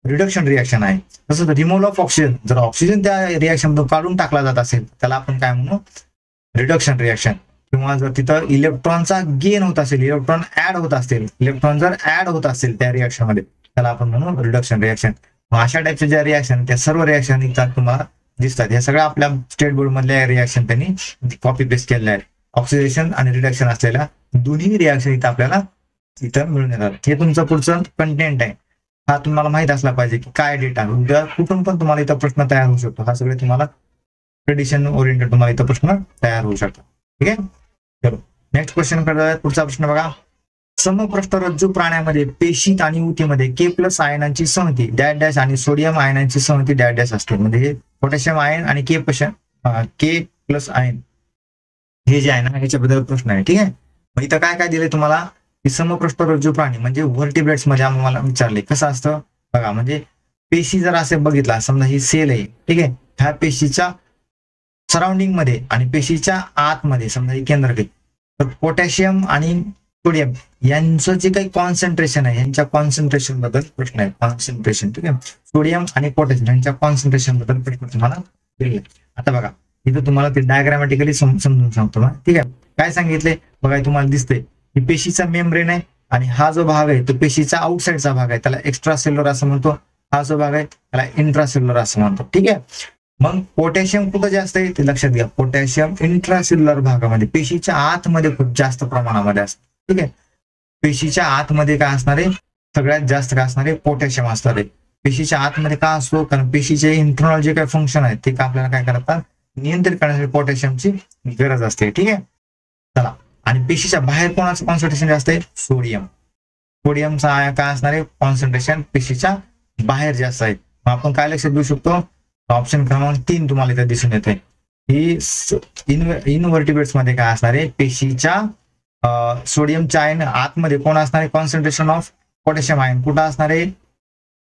रिडक्शन रिएक्शन आहे. तसंच रिमूव्हल ऑफ ऑक्सिजन जर ऑक्सिजन त्या रिएक्शन काढून टाकला जात असेल त्याला आपण काय म्हणू रिडक्शन रिॲक्शन, किंवा जर तिथं इलेक्ट्रॉनचा गेन होत असेल, इलेक्ट्रॉन ऍड होत असतील, इलेक्ट्रॉन जर ऍड होत असतील त्या रिॲक्शन मध्ये, त्याला आपण म्हणू रिडक्शन रिॲक्शन. अशा टाईपच्या ज्या रिॲक्शन, त्या सर्व रिॲक्शन इथं तुम्हाला दिसतात. हे सगळं आपल्या स्टेट बोर्ड मधल्या रिॲक्शन त्यांनी कॉपी पेस्ट केलेल्या आहेत. ऑक्सिडेशन आणि रिडक्शन असलेल्या दोन्ही रिॲक्शन इथं आपल्याला इथं मिळून येतात. हे तुमचं पुढचं कंटेंट आहे. हा तुम्हाला माहित असला पाहिजे की काय डेटा, उद्या कुठून पण तुम्हाला इथं प्रश्न तयार होऊ शकतो. हा सगळे तुम्हाला प्रेडिक्शन ओरिएंटेड तुम्हाला इथं प्रश्न तयार होऊ शकतो. ठीक आहे, चलो नेक्स्ट क्वेश्चन करत. पुढचा प्रश्न बघा. समपृष्ठरज्जू प्राण्यामध्ये पेशीत आणि ऊतीमध्ये के प्लस आयनांची संहती डॅश डॅश आणि सोडियम आयनांची संहती डॅश डॅश असते. म्हणजे पोटॅशियम आयन आणि के प्लस आयन हे जे आहे ना, ह्याच्याबद्दल प्रश्न आहे. ठीक आहे, मग इथं काय काय दिले तुम्हाला की समपृष्ठरज्जू प्राणी म्हणजे व्हर्टिब्रेट्स मध्ये आम्हाला विचारले कसं असतं बघा. म्हणजे पेशी जर असे बघितला, समजा ही सेल आहे, ठीक आहे, ह्या पेशीच्या सराउंडिंग मध्ये आणि पेशीच्या आतमध्ये समजा ही केंद्रक आहे, तर पोटॅशियम आणि सोडियम यांचं जे काही कॉन्सन्ट्रेशन आहे, यांच्या कॉन्सन्ट्रेशन बद्दल प्रश्न आहे. कॉन्सन्ट्रेशन, ठीक आहे, सोडियम आणि पोटॅशियम यांच्या कॉन्सन्ट्रेशन बद्दल प्रश्न तुम्हाला दिले. आता बघा इथं तुम्हाला ते डायग्रामॅटिकली समजून सांगतो. ठीक आहे, काय सांगितले बघा, तुम्हाला दिसतंय की पेशीचा मेम्ब्रेन आहे आणि हा जो भाग आहे तो पेशीचा आउटसाइडचा भाग आहे, त्याला एक्स्ट्रा सेल्युलर असं म्हणतो. हा जो भाग आहे त्याला इंट्रासेल्युलर असं म्हणतो. ठीक आहे, मग पोटॅशियम कुठं जास्त आहे ते लक्षात घ्या. पोटॅशियम इंट्रासेल्युलर भागामध्ये पेशीच्या आतमध्ये खूप जास्त प्रमाणामध्ये असतं. ठीक आहे, पेशीच्या आतमध्ये काय असणार आहे, सगळ्यात जास्त काय असणार आहे, पोटॅशियम असणार आहे. पेशीच्या आतमध्ये का असतो, कारण पेशीचे इंटरनल जे काही फंक्शन आहेत ते आपल्याला काय करतात, नियंत्रित करण्यासाठी पोटॅशियमची गरज असते. ठीक आहे, चला. आणि पेशीच्या बाहेर कोणाचं कॉन्सन्ट्रेशन जास्त आहे, सोडियम. सोडियमचा काय असणार आहे, कॉन्सन्ट्रेशन पेशीच्या बाहेर जास्त आहे. मग आपण काय लक्षात देऊ शकतो, ऑप्शन क्रमांक 3 तुम्हाला इथे दिसून येते की इनव्हर्टिब्रेट्स मध्ये काय असणार आहे, पेशीच्या सोडियमच्या आयन आतमध्ये कोण असणार आहे, कॉन्सन्ट्रेशन ऑफ पोटॅशियम आयन कुठं असणार आहे,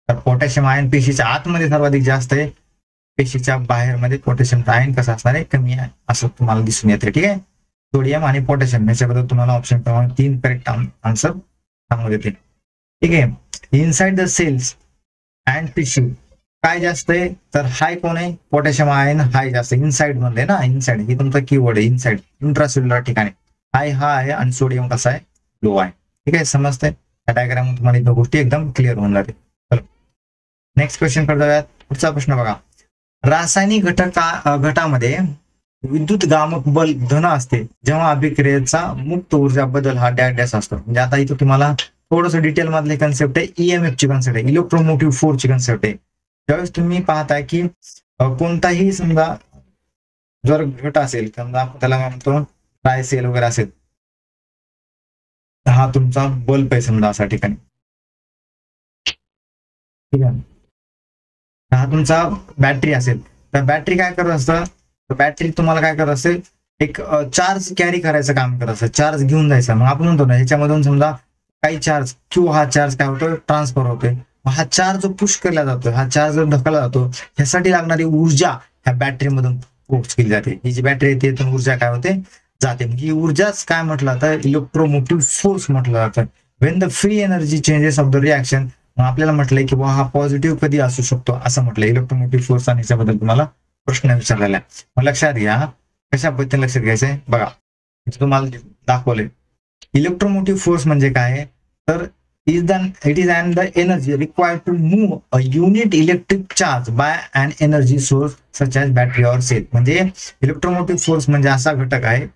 तर पोटॅशियम आयन पेशीच्या आतमध्ये सर्वाधिक जास्त आहे, पेशीच्या बाहेर मध्ये पोटॅशियमचा आयन कसं असणार आहे, कमी आहे असं तुम्हाला दिसून येते. ठीक आहे, सोडियम आणि पोटॅशियम याच्याबद्दल तुम्हाला ऑप्शन क्रमांक 3 करेक्ट आन्सर सांगू देते. ठीक आहे, inside the cells and tissue काय जास्त आहे, तर हाय कोण आहे, पोटॅशियम आयन हाय जास्त इनसाइड मध्ये ना, इनसाइड ही तुमचा कीवर्ड आहे, इनसाइड इंट्रासेल्युलर ठिकाणी हाय हा आहे आणि सोडियम कसा आहे, लो आहे. ठीक आहे, समजतंय. त्या डायग्राम तुम्हाला इथं गोष्टी एकदम क्लिअर होऊन जाते. चलो नेक्स्ट क्वेश्चन करत जाऊयात. पुढचा प्रश्न बघा. रासायनिक घटामध्ये विद्युतगामक बल धन असते जेव्हा अभिक्रियेचा मुक्त ऊर्जा बदल हा डॅश डॅश असतो. म्हणजे आता इथं तुम्हाला थोडस डिटेल मधले कन्सेप्ट आहे, ईएमएफ ची कन्सेप्ट आहे, इलेक्ट्रोमोटिव्ह फोर्स ची कन्सेप्ट आहे. त्यावेळेस तुम्ही पाहताय की कोणताही समजा जर घट असेल, समजा आपण त्याला म्हणतो ट्रायसेल वगैरे असेल, हा तुमचा बल्ब आहे समजा अशा ठिकाणी. ठीक आहे, हा तुमचा बॅटरी असेल, तर बॅटरी काय करत असतं, बॅटरी तुम्हाला काय करत असेल, एक चार्ज कॅरी करायचं काम करत असतं, चार्ज घेऊन जायचं. मग आपण म्हणतो ना ह्याच्यामधून समजा काही चार्ज किंवा हा चार्ज काय होतो, ट्रान्सफर होतोय. हा चार्ज जो पुश केला जातो, हा चार्ज जो ढकलला जातो, ह्यासाठी लागणारी ऊर्जा ह्या बॅटरीमधून पुश केली जाते. ही जी बॅटरी येते त्यातून ऊर्जा काय होते, जाते. ही ऊर्जाच काय म्हटलं तर इलेक्ट्रोमोटिव्ह फोर्स म्हटलं जातं. Wien the free energy changes of the reaction, आपल्याला म्हटलंय की हा पॉझिटिव्ह कधी असू शकतो असं म्हटलं इलेक्ट्रोमोटिव्ह फोर्स, आणि याच्याबद्दल तुम्हाला प्रश्न विचारलेला आहे. मग लक्षात घ्या कशा पद्धतीने लक्षात घ्यायचंय बघा. तुम्हाला दाखवलंय इलेक्ट्रोमोटिव्ह फोर्स म्हणजे काय, तर it is the energy required to move a unit electric charge by an energy source such as battery or cell. म्हणजे इलेक्ट्रोमोटिव्ह फोर्स म्हणजे असा घटक आहे,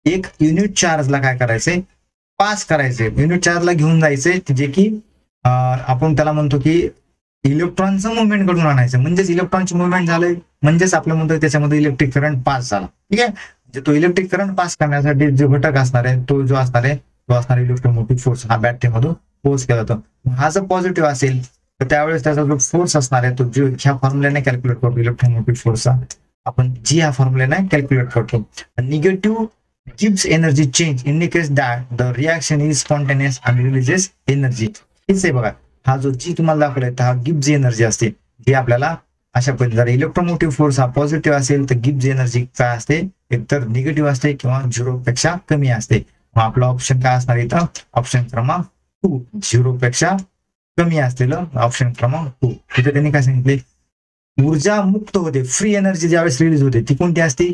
एक युनिट चार्जला काय करायचंय, पास करायचंय, युनिट चार्जला घेऊन जायचंय, जे की आपण त्याला म्हणतो की इलेक्ट्रॉनचं मुवमेंट घडून आणायचं. म्हणजेच इलेक्ट्रॉनचे मुवमेंट झालंय म्हणजेच आपलं म्हणतो त्याच्यामध्ये इलेक्ट्रिक करंट पास झाला. ठीक आहे, म्हणजे तो इलेक्ट्रिक करंट पास करण्यासाठी जो घटक असणार आहे तो जो असणार आहे तो असणार इलेक्ट्रोमोटिव्ह फोर्स, हा बॅटरीमधून फोर्स केला जातो. हा जर पॉझिटिव्ह असेल तर त्यावेळेस त्याचा जो फोर्स असणार आहे तो जो ह्या फॉर्म्युल्याने कॅल्क्युलेट करतो, इलेक्ट्रोमोटिव्ह फोर्सचा आपण जी ह्या फॉर्म्युल्याने कॅल्क्युलेट करतो. Negative gives energy change indicates that the reaction is spontaneous and releases energy. हेच आहे बघा, हा जो जी तुम्हाला दाखवलाय हा गिब्स एनर्जी असते, जी आपल्याला अशा पद्धतीने जर इलेक्ट्रोमोटिव्ह फोर्स हा पॉझिटिव्ह असेल तर गिब्स एनर्जी काय असते, एकतर निगेटिव्ह असते किंवा 0 पेक्षा कमी असते. मग आपला ऑप्शन काय असणार इथं, ऑप्शन क्रमांक 2, 0 पेक्षा कमी असलेलं ऑप्शन क्रमांक 2. तिथे त्यांनी काय सांगितले, ऊर्जा मुक्त होते, फ्री एनर्जी ज्यावेळेस रिलीज होते ती कोणती असते?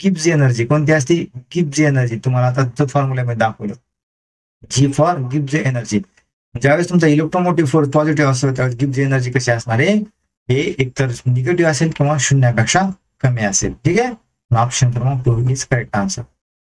Gibbs energy. कोणती असते? Gibbs energy. तुम्हाला आता फॉर्म्युल्यामध्ये दाखवलं, जी फॉर गिब्स एनर्जी. ज्यावेळेस तुमचा इलेक्ट्रोमोटिव्ह फोर्स पॉझिटिव्ह असतो त्यावेळेस गिब्स एनर्जी कशी असणार आहे? हे एकतर निगेटिव्ह असेल किंवा शून्यापेक्षा कमी असेल. ठीक आहे, ऑप्शन क्रमांक 2 इज करेक्ट आन्सर.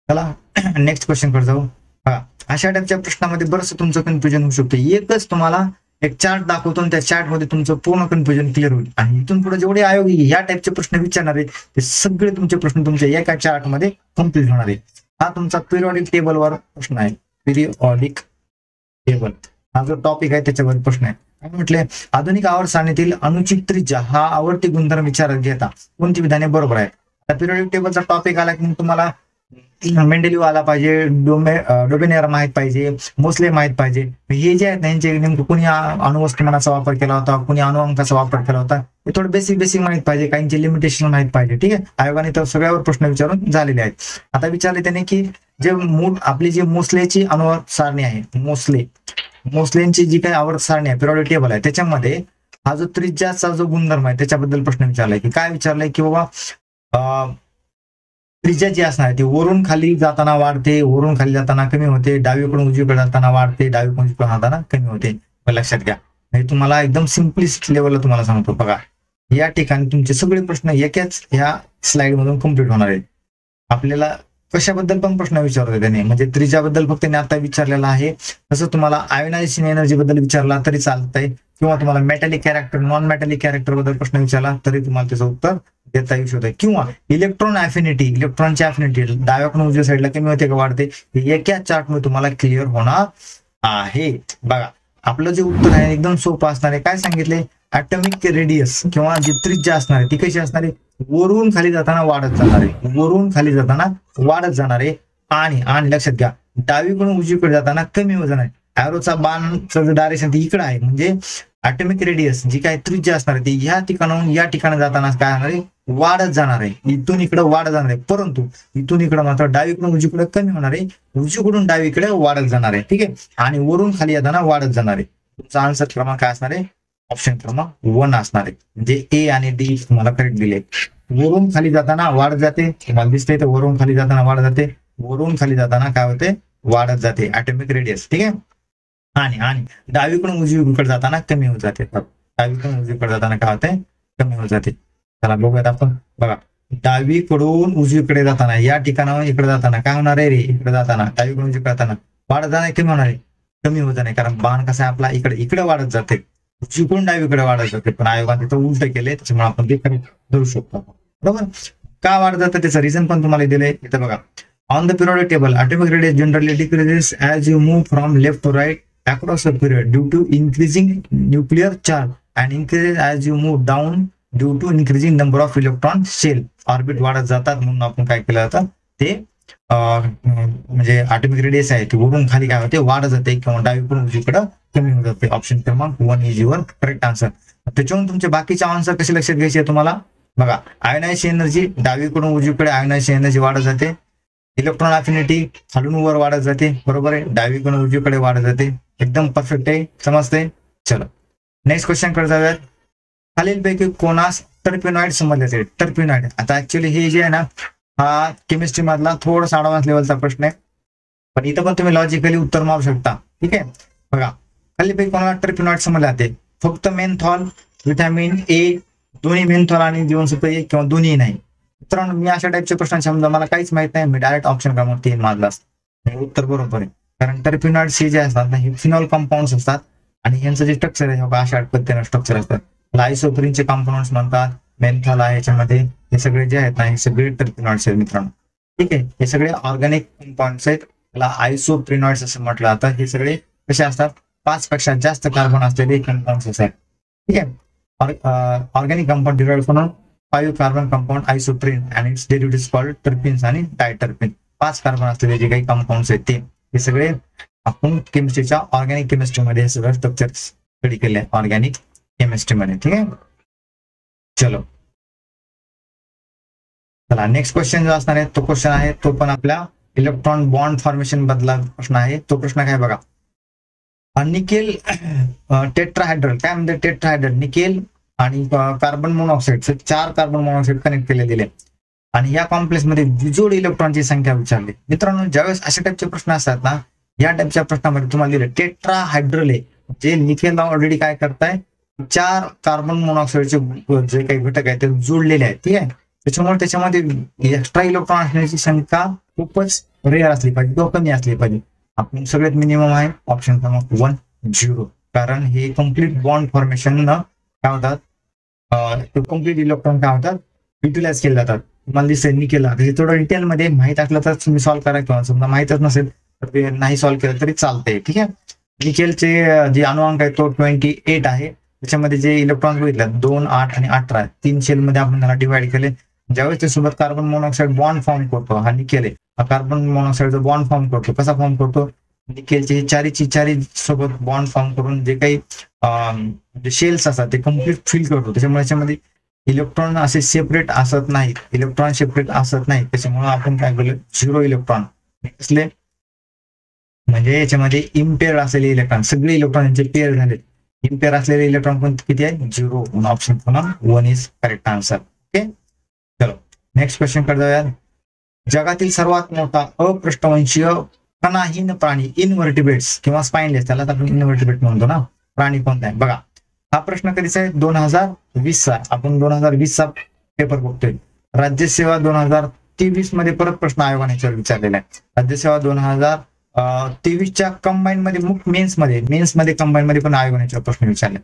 चला नेक्स्ट क्वेश्चन कडे जाऊ. बघा, अशा टाईपच्या प्रश्नामध्ये बरंच तुमचं कन्फ्युजन होऊ शकतं. एकच तुम्हाला एक चार्ट दाखवतो आणि त्या चार्ट मध्ये तुमचं पूर्ण कन्फ्युजन क्लिअर होईल. आणि इथून पुढे जेवढे आयोगी या टाईपचे प्रश्न विचारणार आहेत ते सगळे तुमचे प्रश्न तुमच्या एका चार्ट मध्ये कम्प्लीट होणार आहे. हा तुमचा पिरियॉडिक टेबलवर प्रश्न आहे. पिरियॉडिक टेबल हा जो टॉपिक आहे त्याच्यावर प्रश्न आहे. काय म्हटले? आधुनिक आवर्त सारणीतील अनुचित त्रिज्या हा आवर्ती गुणधर्म विचारात घेता कोणती विधाने बरोबर आहेत? आता पिरियॉडिक टेबलचा टॉपिक आला की तुम्हाला मेंडेलिव्ह आला पाहिजे, डोबेनेर माहित पाहिजे, मोस्ले माहित पाहिजे. हे जे आहेत त्यांचे नेमकं कोणी अणुवस्तुमानाचा वापर केला होता, कोणी अणुअंकाचा वापर केला होता, हे थोडं बेसिक माहित पाहिजे. काहींचे लिमिटेशन माहित पाहिजे. ठीक आहे, आयोगाने तर सगळ्यावर प्रश्न विचारून झालेले आहेत. आता विचारले त्याने की जे आपली जी मोस्लेची अणुवर्त सारणी आहे, मोस्लेंची जी काही आवर्त सारणी आहे, पिरियॉडिक टेबल आहे, त्याच्यामध्ये हा जो त्रिज्याचा जो गुणधर्म आहे त्याच्याबद्दल प्रश्न विचारलाय. की काय विचारलंय? की बाबा त्रिज्या जी असणार आहे ती वरून खाली जाताना वाढते, वरून खाली जाताना कमी होते, डावीकडून उजवीकडे जाताना वाढते, डावीकडून उजवीकडे जाताना कमी होते. लक्षात घ्या, हे तुम्हाला एकदम सिम्पलिस्ट लेवलला तुम्हाला सांगतो. बघा, या ठिकाणी तुमचे सगळे प्रश्न एकाच ह्या स्लाइड मधून कम्प्लीट होणार आहेत. आपल्याला कशाबद्दल पण प्रश्न विचारतो त्याने, म्हणजे त्रिज्याबद्दल फक्त त्याने आता विचारलेला आहे. तसं तुम्हाला आयोनायझेशन एनर्जी बद्दल विचारला तरी चालतंय, किंवा तुम्हाला metallic character, non metallic character बद्दल प्रश्न विचारला तरी तुम्हाला त्याचं उत्तर देता येऊ शकतं. किंवा इलेक्ट्रॉन अफिनिटी, इलेक्ट्रॉनची अफिनिटी डाव्याकडून उजव्या साईडला कमी होते का वाढते, हे एका चार्ट मध्ये तुम्हाला क्लिअर होणार आहे. बघा, आपलं जे उत्तर आहे एकदम सोपं असणार आहे. काय सांगितले? ॲटॉमिक रेडियस किंवा जी त्रिज्या असणार आहे ती कशी असणार आहे? वरून खाली जाताना वाढत जाणार आहे, वरून खाली जाताना वाढत जाणार आहे. आणि लक्षात घ्या, डावीकडून उजवीकडे जाताना कमी होत जाणार आहे. ॲरोचा बाणचं डायरेक्शन ती इकडे आहे, म्हणजे ॲटॉमिक रेडियस जी काय त्रिज्या असणार आहे ती ह्या ठिकाणाहून या ठिकाणी जाताना काय होणार आहे? वाढत जाणार आहे. इथून इकडे वाढत जाणार आहे, परंतु इथून इकडे मात्र डावीकडून उजवीकडे कमी होणार आहे, उजवीकडून डावीकडे वाढत जाणार आहे. ठीक आहे, आणि वरून खाली येताना वाढत जाणार आहे. तुमचा आन्सर क्रमांक काय असणार आहे? ऑप्शन क्रमांक 1 असणार आहे. म्हणजे ए आणि डी तुम्हाला करेक्ट दिले. वरून खाली जाताना वाढत जाते, तुम्हाला दिसतंय तर वरून खाली जाताना वाढत जाते, वरून खाली जाताना काय होते? वाढत जाते ॲटॉमिक रेडियस. ठीक आहे, आणि डावीकडून उजवीकडे जाताना कमी होत जाते. डावीकडून उजवीकडे जाताना काय होते? कमी होत जाते. चला बघूयात आपण. बघा, डावीकडून उजवीकडे जाताना या ठिकाणावर इकडे जाताना काय होणार आहे रे? इकडे जाताना डावीकडून उजवीकडे जाताना वाढत जाणार, कमी होणार आहे? कमी होत नाही, कारण बाण कसा आहे आपला इकडे वाढत जाते, उजवीकडून डावीकडे वाढत जाते. पण आयोगाने तिथं उलट केले, त्याच्यामुळे आपण ते धरू शकतो. बरोबर, का वाढत जातं त्याचं रिझन पण तुम्हाला दिलंय इथं. बघा, on the periodic table atomic radius generally decreases as you move from left to right across a period due to increasing nuclear charge and increases as you move down due to increasing number of electron shell. Orbit वाढत जातात म्हणून आपण काय केलं जातं ते म्हणजे ॲटॉमिक रेडियस आहे ती वरून खाली काय होते? वाढत जाते, किंवा डावीकडून उजवीकडे कमी होत जाते. ऑप्शन क्रमांक 1 इज युअर करेक्ट आन्सर. त्याच्यावरून तुमचे बाकीचे आन्सर कसे लक्षात घ्यायचे तुम्हाला? बघा, आयोनायझेशन एनर्जी डावीकडून उजवीकडे आयोनायझेशन एनर्जी वाढत जाते, इलेक्ट्रॉन अफिनिटी खालून वर वाढत जाते. बरोबर आहे, डावीकडून उजवीकडे वाढत जाते. एकदम परफेक्ट आहे, समजते. चलो नेक्स्ट क्वेश्चन कडे जाऊयात. खालीलपैकी कोणास टर्पेनॉइड समजले जाते? टर्पेनॉइड, आता ऍक्च्युअली हे जे आहे ना, हा केमिस्ट्री मधला थोडासा ऍडव्हान्स लेवलचा प्रश्न आहे, पण इथं पण तुम्ही लॉजिकली उत्तर मारू शकता. ठीक आहे, बघा, खालीलपैकी कोणाला टर्पेनॉइड समजले जाते? फक्त मेन्थॉल, व्हिटॅमिन ए, दोन्ही मेन्थॉल आणि जीवनसत्व ए, किंवा दोन्ही नाही? मित्रांनो, मी अशा टाईपच्या प्रश्नांची समजा मला काहीच माहित नाही, मी डायरेक्ट ऑप्शन क्रमांक 3 मारला असतं. उत्तर बरोबर आहे, कारण टर्पेनॉइड्स हे जे असतात ना, हे फिनॉल कंपाऊंड्स असतात आणि यांचं जे स्ट्रक्चर आहे अशा पद्धतीने स्ट्रक्चर असतात. आयसोप्रीनचे कंपाऊंड्स म्हणतात, मेन्थॉल आहे याच्यामध्ये, हे सगळे जे आहेत ना हे सगळे टर्पेनॉइड्स आहेत मित्रांनो. ठीक आहे, हे सगळे ऑर्गॅनिक कंपाऊंड्स आहेत, त्याला आयसोप्रिनॉइड्स असं म्हटलं जातं. हे सगळे कसे असतात? 5 पेक्षा जास्त कार्बन असलेले कंपाऊंड्स असतात. ठीक आहे, organic compound derived from 5 carbon compound isoprene आणि इट्स डेरिव्हेटिव्हज कॉल्ड टर्पिन्स आणि डायटर्पिन. 5 कार्बन असलेले जे काही कंपाऊंड्स आहेत ते हे सगळे आपण केमिस्ट्रीच्या ऑर्गॅनिक केमिस्ट्रीमध्ये हे सगळं स्ट्रक्चर स्टडी केले आहे ऑर्गॅनिक केमिस्ट्रीमध्ये. ठीक आहे, चलो चला नेक्स्ट क्वेश्चन जो असणार आहे तो क्वेश्चन आहे तो पण आपल्या इलेक्ट्रॉन बॉन्ड फॉर्मेशन बद्दल प्रश्न आहे. तो प्रश्न काय बघा, निकेल टेट्राहायड्रल, काय म्हणते टेट्राहायड्रल? निकेल आणि कार्बन मोनॉक्साईडचे 4 कार्बन मोनॉक्साईड कनेक्ट केले दिले आणि या कॉम्प्लेक्स मध्ये विजोड इलेक्ट्रॉनची संख्या विचारली. मित्रांनो, ज्यावेळेस अशा टाईपचे प्रश्न असतात ना, या टाईपच्या प्रश्नामध्ये तुम्हाला दिले टेट्राहायड्रले जे निकेल ऑलरेडी काय करताय, 4 कार्बन मोनॉक्साईडचे जे काही घटक आहेत ते जोडलेले आहेत. ठीक आहे, त्याच्यामुळे त्याच्यामध्ये एक्स्ट्रा इलेक्ट्रॉन असण्याची संख्या खूपच रेअर असली पाहिजे किंवा कमी असली पाहिजे. आपण सगळ्यात मिनिमम आहे ऑप्शन क्रमांक 1 0, कारण हे कम्प्लीट बॉन्ड फॉर्मेशन काय होतात, कम्प्लीट इलेक्ट्रॉन काय होतात युटिलाइज केले जातात. तुम्हाला दिसेल निकेल, हे थोडं डिटेलमध्ये माहित असलं तर तुम्ही सॉल्व्ह करा किंवा समजा माहितच नसेल तर ते नाही सॉल्व्ह केलं तरी चालतंय. ठीक आहे, निकेलचे जे अणुअंक आहे तो 28 आहे. त्याच्यामध्ये जे इलेक्ट्रॉन बघितले 2, 8 आणि 18 3 शेलमध्ये आपण त्याला डिवाइड केले. ज्यावेळेस त्यासोबत कार्बन मोनॉक्साईड बॉन्ड फॉर्म करतो, हा निकेल आहे, कार्बन मोनॉक्साईडचा बॉन्ड फॉर्म करतो. कसा फॉर्म करतो, निकेलचे चारी सोबत बॉन्ड फॉर्म करून जे काही शेल्स असतात ते कम्प्लीट फिल करतो. त्याच्यामुळे त्याच्यामध्ये इलेक्ट्रॉन असे सेपरेट असत नाहीत, त्याच्यामुळे आपण काय केलं 0 इलेक्ट्रॉन असले, म्हणजे याच्यामध्ये इम्पेअर असलेले इलेक्ट्रॉन, सगळे इलेक्ट्रॉन यांचे पेअर झाले. इम्पेअर असलेले इलेक्ट्रॉन पण किती आहे 0. ऑप्शन क्रमांक 1 इज करेक्ट आन्सर. ओके, चलो नेक्स्ट क्वेश्चन कडे जाऊया. जगातील सर्वात मोठा अपृष्ठवंशीय कणाहीन प्राणी इनव्हर्टिब्रेट्स किंवा स्पाइनलेस, त्याला आपण इनव्हर्टिब्रेट म्हणतो ना, प्राणी कोणता आहे बघा. हा प्रश्न कधीचा आहे 2020चा. आपण 2020चा पेपर बघतोय. राज्यसेवा 2023 मध्ये परत प्रश्न आयोगाने याच्यावर विचारलेला आहे. राज्यसेवा 2023च्या कंबाईन मध्ये मेन्स मध्ये कंबाईन मध्ये पण आयोगाने याच्यावर प्रश्न विचारले.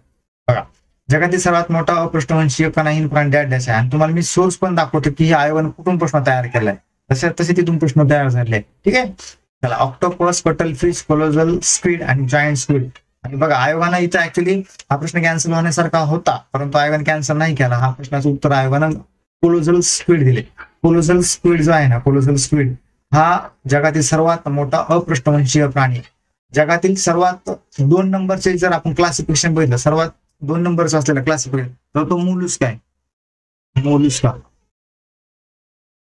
बघा, जगातील सर्वात मोठा अपृष्ठवंशीय कणाहीन प्राणी डॅश आहे आणि तुम्हाला मी सोर्स पण दाखवतो की आयोगाने कुठून प्रश्न तयार केलाय, तसे तिथून प्रश्न तयार झाले. ठीक आहे, चला ऑक्टोपस, कटलफिश, कोलोजल स्क्विड आणि जायंट स्क्विड. आणि बघा, आयोगानं इथं ऍक्च्युली हा प्रश्न कॅन्सल होण्यासारखा होता, परंतु आयोगाने कॅन्सल नाही केला. हा प्रश्नाचं उत्तर आयोगानं कोलोजल स्क्विड दिले. कोलोजल स्क्विड जो आहे ना, कोलोजल स्क्विड हा जगातील सर्वात मोठा अपृष्ठवंशीय प्राणी. जगातील सर्वात 2 नंबरचे जर आपण क्लासिफिकेशन बघितलं, सर्वात 2 नंबरचं असलेलं क्लासिफिकेशन तर तो मोलुस्का आहे.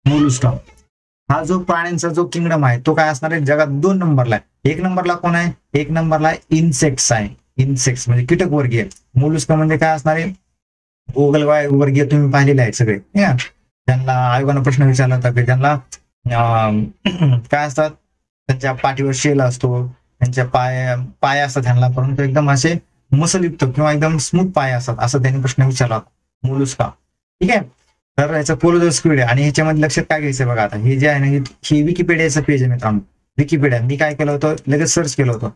मोलुस्का हा जो प्राण्यांचा जो किंगडम आहे तो काय असणार आहे, जगात 2 नंबरला आहे. 1 नंबरला कोण आहे, 1 नंबरला इन्सेक्ट्स आहे. इन्सेक्ट्स म्हणजे कीटक वर्गीय. मोलुस्का म्हणजे काय असणार आहे, गोगल वर्गीय तुम्ही पाहिलेले आहेत सगळे. त्यांना आयोगानं प्रश्न विचारला होता की त्यांना काय असतात, त्यांच्या पाठीवर शेल असतो, त्यांच्या पाय असतात त्यांना, परंतु एकदम असे मसलयुक्त किंवा एकदम स्मूथ पाय असतात, असं त्यांनी प्रश्न विचारला होता मोलुस्का. ठीक आहे, तर याचा कोलोजल स्क्विड आहे. आणि ह्याच्यामध्ये लक्षात काय घ्यायचं बघा, आता हे जे आहे ना, हे विकिपीडियाचं पेज आहे मित्रांनो. विकिपीडिया मी काय केलं होतं, लगेच सर्च केलं होतं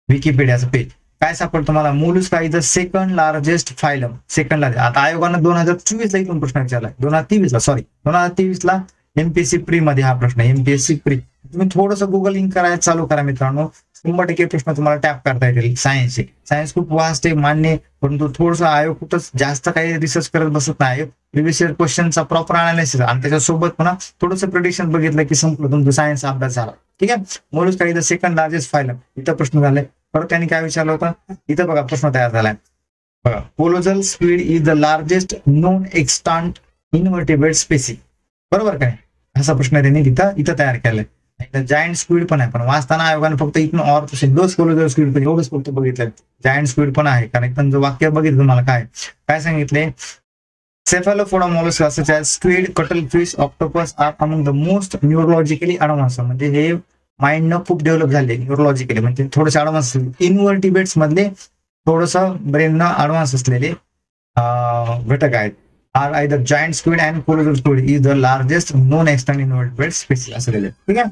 विकिपीडियाचं पेज. काय सापडतं तुम्हाला, Mollusca is the second largest phylum. Second largest. आता आयोगानं 2024 ला इथून प्रश्न विचारलाय, 2023 ला एमपीएससी प्री मध्ये हा प्रश्न. एमपीएससी प्री तुम्ही थोडंसं गुगलिंग करायला चालू करा मित्रांनो, 100% प्रश्न तुम्हाला टॅप करता येतील. सायन्स खूप वास्ट आहे मान्य, परंतु थोडंसं आयोग कुठंच जास्त काही रिसर्च करत बसत नाही. प्रिव्हियस इयर क्वेश्चनचा प्रॉपर अनालिसिस आणि त्याच्यासोबत पुन्हा थोडंसं प्रिडिक्शन बघितलं की संपलं तुमचं सायन्स अभ्यास झाला. ठीक आहे, Mollusca is the second largest phylum. इथं प्रश्न झालाय. परत त्यांनी काय विचारलं होतं, इथं बघा प्रश्न तयार झालाय बघा. Colossal squid is the largest known extant invertebrate species. बरोबर काय, असा प्रश्न त्यांनी इथं तयार केलाय. जायंट स्क्विड पण आहे, पण वाचताना आयोगाने फक्त इथून ऑर कोलोजल स्क्विड पण एवढंच फक्त बघितलं. जायंट स्क्विड पण आहे, कारण इथं जो वाक्य बघितलं तुम्हाला काय सांगितले, cephalopoda mollusca such as squid, cuttlefish, octopus are among the most neurologically advanced. म्हणजे हे माइंड न खूप डेव्हलप झाले न्यूरोलॉजिकली, म्हणजे थोडेसे ॲडव्हान्स इनव्हर्टिब्रेट्स मधले थोडंसं ब्रेन न ॲडव्हान्स असलेले घटक आहेत. Are either giant squid and colossal squid is the largest known extant invertebrate species असलेले. ठीक आहे,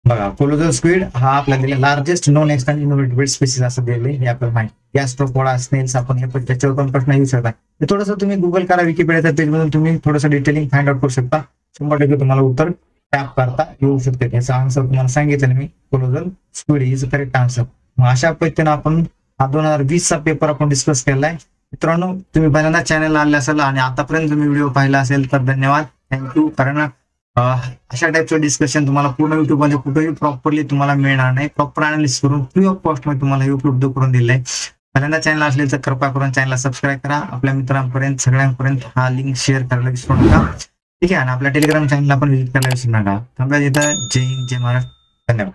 बघा कोलोजल स्क्विड हा आपल्याला largest known extant invertebrate species असं दिले. हे आपल्याला माहिती. गॅस्ट्रोपोडा, स्नेल्स आपण हे पण त्याच्यावर पण प्रश्न येऊ शकता. हे थोडंसं तुम्ही गुगल करा, विकिपीडियाच्या पेज मधून तुम्ही थोडंसं डिटेलिंग फाइंड आउट करू शकता. 100% तुम्हाला उत्तर टॅप करता येऊ शकते. याचा आन्सर तुम्हाला सांगितलं मी, colossal squid is correct answer. मग अशा पद्धतीने आपण हा 2020चा पेपर आपण डिस्कस केलाय. मित्रांनो, तुम्ही पहिल्यांदा चॅनलला आले असेल आणि आतापर्यंत तुम्ही व्हिडिओ पाहिला असेल तर धन्यवाद, थँक्यू. कारण अशा टाईपचं डिस्कशन तुम्हाला पूर्ण युट्यूब मध्ये कुठेही प्रॉपरली तुम्हाला मिळणार नाही. प्रॉपर अनालिसिस करून फ्री ऑफ कॉस्ट मध्ये तुम्हाला हे उपलब्ध करून दिलंय. पहिल्यांदा चॅनल असेल तर कृपया करून चॅनलला सबस्क्राईब करा. आपल्या मित्रांपर्यंत सगळ्यांपर्यंत हा लिंक शेअर करायला विसरू नका. ठीक आहे, आणि आपल्या टेलिग्राम चॅनलला पण व्हिजिट करायला विसरू नका. थांबूया इथं. जय हिंद, जय महाराष्ट्र, धन्यवाद.